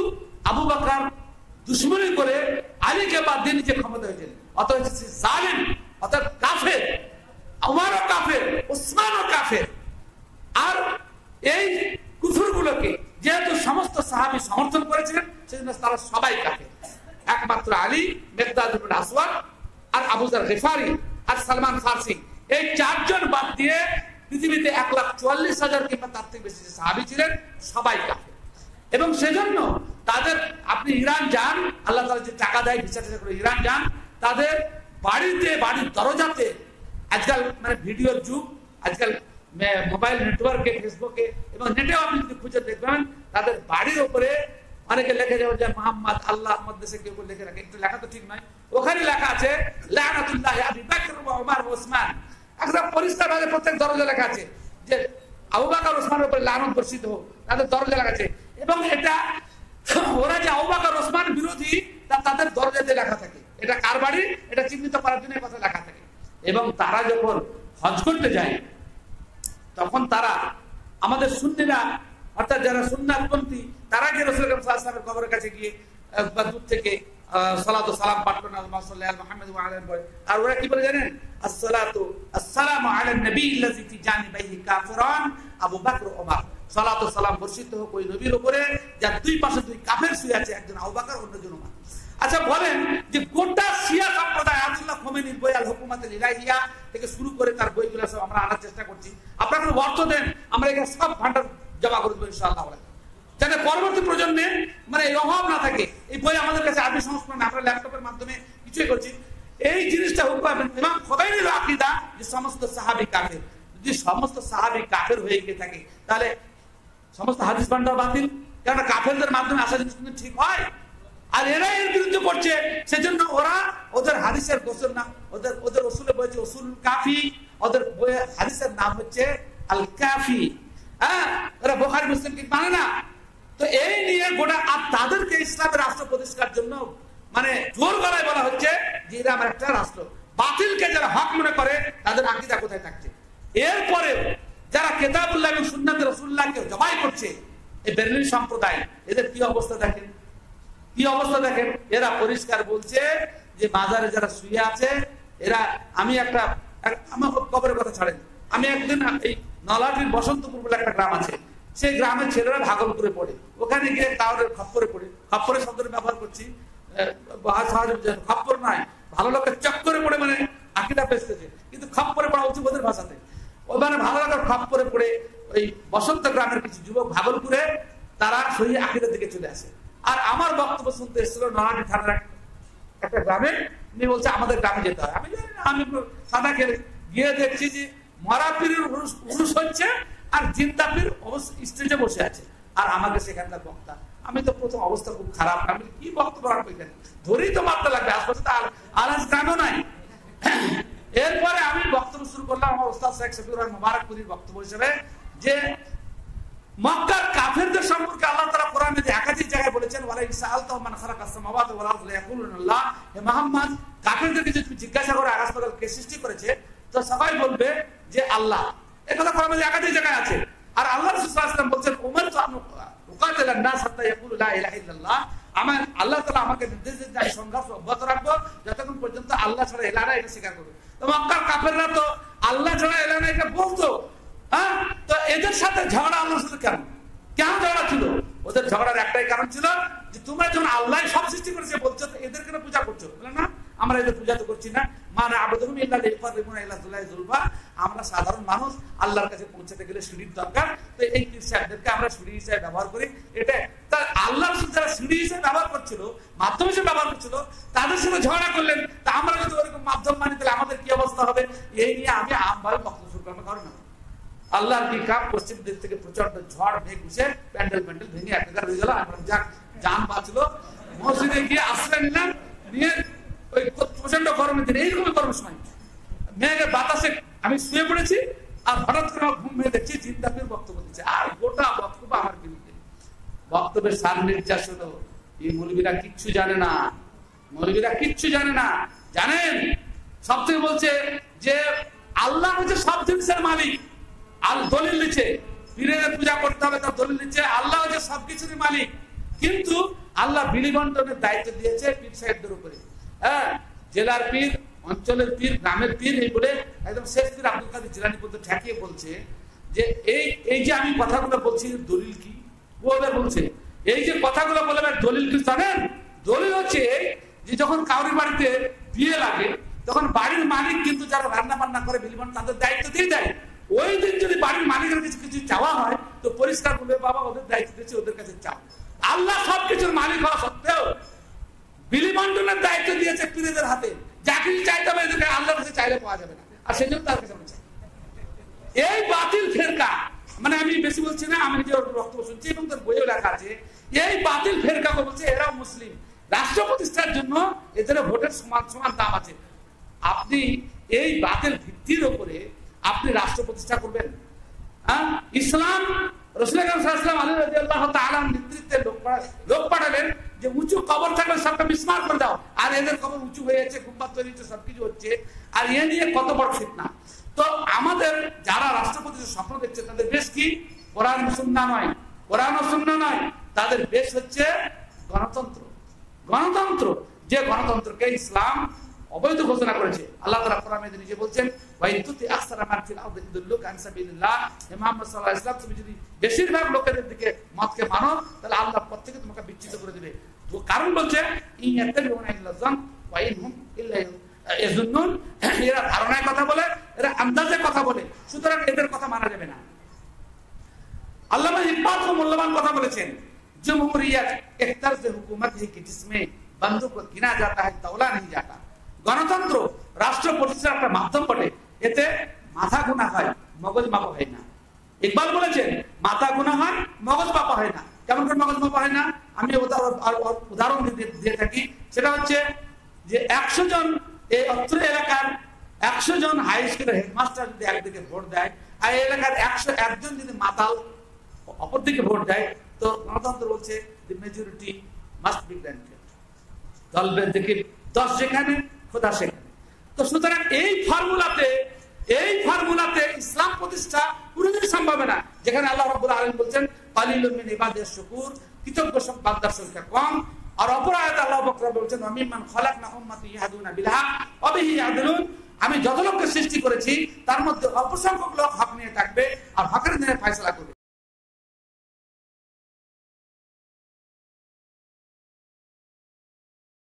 আবু বকর দুশমনি করে আলীকে বাদ দিয়ে নিজে ক্ষমতা হয়েছেন, অতএব জালিম, অর্থাৎ কাফের। ওমরও কাফের, উসমানও কাফের। আর এই কুফরগুলোকে যেহেতু সমস্ত সাহাবী সমর্থন করেছিলেন, সেজন্য তারা সবাই কাফের। একমাত্র আলী, মিকদাদ ইবনে আসওয়াদ আর আবু যার গিফারি আর সালমান ফারসি, এই চারজন বাদ দিয়ে পৃথিবীতে 1,44,000 কিংবা তার থেকে বেশি যে সাহাবী ছিলেন সবাই কাফের। এবং সেজন্য তাদের, আপনি ইরান যান, আল্লাহ তাআলা যে টাকা দেয় ভিসা টিসা করে ইরান যান, তাদের বাড়িতে, বাড়ির দরজাতে, আজকাল মানে ভিডিওর যুগ, আজকাল মোবাইল নেটওয়ার্কে, ফেসবুকে এবং নেটেও আপনি যদি খুঁজে দেখবেন, তাদের বাড়ির উপরে অনেকে লিখে যাবে যে মুহাম্মদ আল্লাহ মধ্যে কেউ লিখে রাখে, একটু লেখা তো ঠিক নয়, ওখানে লেখা আছে লানাতুল্লাহি আবি বকর ওয়া উমর ওয়া উসমান। একদম পরিষ্কার ভাবে প্রত্যেক দরজা লেখা আছে যে আবু বকর ওসমানের উপরে লানত বর্ষিত হোক, তাদের দরজা লেখা আছে। এবং এটা ওরা যে আবু বকর ওসমান বিরোধী তা তাদের দরজাতে লেখা থাকে। এটা কার বাড়ি এটা চিহ্নিত করার জন্য কথা লেখা থাকে। এবং তারা যখন হজ করতে যায় তখন তারা, আমাদের সুন্নিরা অর্থাৎ যারা সুন্নাতপন্থী, তারা গিয়ে রাসূল সাল্লাল্লাহু আলাইহি ওয়াসাল্লামের কবরের কাছে গিয়ে দূর থেকে সালাতু সালাম পাঠ করেন, আল্লাহুম্মা সাল্লি আলা মুহাম্মাদ ওয়া আলা আলিহি বলে। আর ওরা কি বলে জানেন? আসসালাতু আসসালামু আলা নবী আল্লাযী ফি জানিবাইহি কাফিরান আবু বকর ওমর। সালাতু সালাম বর্ষিত হোক ওই নবীর উপরে যার দুই পাশে দুই কাফের শুয়ে আছে, একজন আবু বকর অন্যজন ওমর। আচ্ছা বলেন যে গোটা শিয়া সম্প্রদায় আয়াতুল্লাহ খোমেনির বই আল হুকুমাতুল ইলাহিয়া থেকে শুরু করে তার বইগুলো সব আমরা আনার চেষ্টা করছি। আপনারা কোনো অর্থ দেন, আমরা এখানে সব ভান্ডার জমা করে দেবো ইনশাআল্লাহ, যাতে পরবর্তী প্রজন্মে মানে এই অভাব না থাকে। এই বই আমাদের কাছে আরবি সংস্করণে আমরা ল্যাপটপের মাধ্যমে কিছুই করছি। এই জিনিসটা ইমাম খোমেনির আকীদা যে সমস্ত সাহাবী কাফের। যদি সমস্ত সাহাবী কাফের হয়ে গিয়ে থাকে তাহলে সমস্ত হাদিস ভান্ডার বাতিল, কারণ কাফেরদের মাধ্যমে আসা জিনিস কিন্তু ঠিক হয়। আর এরা এর বিরুদ্ধে পড়ছে, সেজন্য ওরা ওদের হাদিসের গোসল না, ওদের উসুলে বলছে উসুল কাফি, ওদের বইয়ের হাদিসের নাম হচ্ছে আল কাফি। হ্যাঁ, ওরা বুখারী মুসলিম কি মানে না। তো এই নিয়ে গোটা, আর তাদেরকে ইসলামের রাষ্ট্র প্রতিষ্ঠার জন্য মানে জোর গলায় বলা হচ্ছে যে এরা আমার একটা রাষ্ট্র। বাতিলকে যারা হক মনে করে তাদের আকীদা কোথায় থাকছে। এরপরে যারা কিতাবুল্লাহ এবং সুন্নাত রাসূলুল্লাহকে জবাই করছে, এই বেরলিন সম্প্রদায়, এদের কি অবস্থা দেখেন, কি অবস্থা দেখেন। এরা পরিষ্কার বলছে যে মাজারে যারা শুয়ে আছে এরা, আমি একটা, আমার কবরের কথা ছাড়েন, আমি একদিন এই নলাটির বসন্তপুর বলে একটা গ্রাম আছে, সেই গ্রামের ছেলেরা ভাগলপুরে পড়ে, ওখানে গিয়ে কাউরের খপ্পরে পড়ে, খপ্পরে শব্দটা ব্যবহার করছি, খপ্পর নয়, ভালো লোকের চক্করে পড়ে, মানে আকীদা পেছতেছে, কিন্তু খপ্পরে পড়া উচিত ওদের ভাষাতে। ওই মানে ভালো লোকের খপ্পরে পড়ে ওই বসন্ত গ্রামের কিছু যুবক ভাগলপুরে তারা সহি আকীদার দিকে চলে আসে। আর আমার বক্তব্য শুনতে এসেছিল নলাটি থানার একটা গ্রামে, উনি বলছে আমাদের গ্রামে যেতে হয়। আমি জানি না, আমি সাদা খেলে গিয়ে দেখছি যে মরা পীরের উরুস হচ্ছে আর জিন্দা পীর স্টেজে বসে আছে, আর আমাকে সেখানকার বক্তা। আমি তো প্রথম অবস্থা খুব খারাপ, আমি কি বক্তব্য রাখবো, এখানে ধরেই তো মারতে লাগবে, আশপাশে তো আলাজ গ্রামও নাই। এরপরে আমি বক্তব্য শুরু করলাম আমার ওস্তাদ শেখ শফিউর রহমান মুবারকপুরীর বক্তব্য হিসেবে, যে মক্কার কাফেরদের সম্পর্কে আল্লাহ তাআলা কোরআনে যে একাধিক জায়গায় বলেছেন, ওয়ালা ইন সাআলতাহুম মান খালাকাস সামাওয়াতি ওয়াল আরদ লায়াকুলুনা আল্লাহ। হে মুহাম্মদ, কাফেরদেরকে যদি তুমি জিজ্ঞাসা করো আকাশ পাতাল কে সৃষ্টি করেছে, তো সবাই বলবে যে আল্লাহ। এই কথা কোরআনে একাধিক জায়গায় আছে। আর আল্লাহ রাসূল সাল্লাল্লাহু আলাইহি ওয়াসাল্লাম বলেন উকাতিলান নাস হাত্তা ইয়াকুলু লা ইলাহা ইল্লাল্লাহ, আমার আল্লাহ তাআলা আমাকে নির্দেশ দিয়েছেন আমি সংঘর্ষ অব্যাহত রাখবো যতক্ষণ পর্যন্ত আল্লাহ ছাড়া ইলাহা নাই এটা স্বীকার করবে। তো মক্কার কাফেররা তো আল্লাহ ছাড়া ইলাহা নাই এটা বলতো, হ্যাঁ, তো এদের সাথে ঝগড়া আল্লাহর সাথে কেন ঝগড়া ছিল? ওদের ঝগড়ার একটাই কারণ ছিল যে তোমরা যখন আল্লাহ সব সৃষ্টি করেছে বলছো এদের কেন পূজা করছো? বলে না, আমরা এদের পূজা তো করছি না, মানে আবেদন আমরা সাধারণ মানুষ, আল্লাহর কাছে পৌঁছাতে গেলে সিঁড়ির দরকার, তো এই পীর সাহেবদেরকে আমরা সিঁড়ি হিসেবে ব্যবহার করি। এটা তার আল্লাহর যারা সিঁড়ি হিসেবে ব্যবহার করছিল, মাধ্যম হিসেবে ব্যবহার করছিল, তাদের সাথে ঝগড়া করলেন। তা আমরা যদি ওরকম মাধ্যম মানি তাহলে আমাদের কি অবস্থা হবে? এই নিয়ে আমি আমভাবে বক্তব্য শুরু করবো। কারণ আল্লাহর কি কাপ, পশ্চিম দিক থেকে প্রচন্ড ঝড় মেঘ উঠে প্যান্ডেল ভেঙে একাকার হয়ে গেল। আমরা যাক জান বাঁচলো, মসজিদে গিয়ে আশ্রয় নিলাম, নিয়ে ওই প্রচন্ড গরমের দিন এইরকম গরমের সময় মেঘের বাতাসে আমি শুয়ে পড়েছি, আর হঠাৎ করে আমার ঘুম ভেঙে দেখছি জিন্দাফির বক্তব্য দিচ্ছে, আর গোটা বক্তব্য আমার বিরুদ্ধে। বক্তব্যের সার নির্যাস হলো, এই মৌলবীরা কিচ্ছু জানে না, মৌলবীরা কিচ্ছু জানে না। জানেন সব থেকে বলছে যে আল্লাহ হচ্ছে সব জিনিসের মালিক, আর দলিল নিচ্ছে পীরের পূজা করতে হবে, তার দলিল নিচ্ছে আল্লাহ হচ্ছে সবকিছুরই মালিক। কিন্তু আল্লাহ বিলি বন্টনের দায়িত্ব দিয়েছে পীর সাহেবদের উপরে। হ্যাঁ, জেলার পীর, অঞ্চলের পীর, গ্রামের পীর, এই বলে একদম শেষ পীর আব্দুল কাদের জিলানী পর্যন্ত ঠেকিয়ে বলছে যে এই যে আমি কথাগুলো বলছি দলিল কি? ওদের বলছে এই যে কথাগুলো বলে দলিল কি জানেন? দলিল হচ্ছে যে যখন কাউরির বাড়িতে বিয়ে লাগে তখন বাড়ির মালিক কিন্তু যারা রান্না বান্না করে বিলি বন্টন তাদের দায়িত্ব দিয়ে দেয়। ওই দিন যদি বাড়ির মালিকের কাছে কিছু চাওয়া হয় তো পরিষ্কার বলবে বাবা ওদের দায়িত্ব দিয়েছে, ওদের কাছে চাও। আল্লাহ সবকিছুর মালিক হওয়া সত্ত্বেও বিলি বন্টনের দায়িত্ব দিয়েছে পীরদের হাতে, যা কিছু চাইতে হবে এদেরকে আল্লাহর কাছে চাইলে পাওয়া যাবে না, আর সেই জন্য তার কাছে চাই। এই বাতিল ফেরকা, মানে আমি বেশি বলছি না, আমি যে বক্তব্য শুনছি এবং তার বইও লেখা আছে, এই বাতিল ফেরকাকে বলছে এরাও মুসলিম, রাষ্ট্র প্রতিষ্ঠার জন্য এদের ভোটের সমান সমান দাম আছে। আপনি এই বাতিল ভিত্তির উপরে আপনি রাষ্ট্র প্রতিষ্ঠা করবেন? ইসলাম নেতৃত্বে লোক পাঠালেন যে উঁচু কবর থাকলে সবটা বিস্মার করে দাও, আর এদের কবর উঁচু হয়ে যাচ্ছে, গুম্বাদ তৈরি হচ্ছে, সবকিছু হচ্ছে, আর এ নিয়ে কত বড় ফিতনা। তো আমাদের যারা রাষ্ট্রপতির স্বপ্ন দেখছে তাদের বেশ কি কোরআন সুন্নাহ নয়, কোরআন ও সুন্নাহ নয়, তাদের বেশ হচ্ছে গণতন্ত্র। গণতন্ত্র, যে গণতন্ত্রকে ইসলাম অবৈধ ঘোষণা করেছে। আল্লাহ তাআলা কোরআনে নিজে বলছেন তুমি যদি বেশিরভাগ লোকেদের দিকে মতকে মানো তাহলে আল্লাহ পথ থেকে তোমাকে বিচ্ছিন্ন করে দিবে। কারণ বলছে এরা ধারণায় কথা বলে, এরা আন্দাজে কথা বলে, সুতরাং এদের কথা মানা যাবে না। আল্লামা ইকবাল খুব মূল্যবান কথা বলেছেন, জমহুরিয়ত এক তর্জ হুকুমত है कि जिसमें बंदूक को गिना जाता है तौला नहीं जाता। গণতন্ত্র রাষ্ট্র প্রতিষ্ঠার একটা মাধ্যম বটে, এতে মাথা গোনা হয়, মগজ মাপা হয় না। ইকবাল বলেছেন মাথা গোনা হয়, মগজ মাপা হয় না। কেমন করে মগজ মাপা হয় না? আমি উদাহরণ দিয়ে থাকি, সেটা হচ্ছে যে 100 জন এই অত্র এলাকার 100 জন হাই স্কুলের হেডমাস্টার যদি একদিকে ভোট দেয়, আর এই এলাকার 101 জন যদি মাতাল অপর দিকে ভোট দেয়, তো গণতন্ত্র বলছে the majority must be granted। দলবেদ দেখে 10 যেখানে খোদা সেখানে। তো সুতরাং এই ফর্মুলাতে ইসলাম প্রতিষ্ঠা পুরোপুরি সম্ভব না, যেখানে আল্লাহ রাব্বুল আলামিন বলছেন কালিলুম মিন ইবাদিয়াশ শুকুর, কৃতজ্ঞ বান্দার সংখ্যা কম। আর অপর আয়াতে আল্লাহ পাক বলছেন ওয়া মিম্মান খালাকনা উম্মাতান ইয়াহদুনা বিল হক ওয়া বিহি ইয়াহদুন, আমি যত লোককে সৃষ্টি করেছি তার মধ্যে অল্প সংখ্যক লোক হক নিয়ে থাকবে আর হকের নিয়ে ফয়সালা করবে।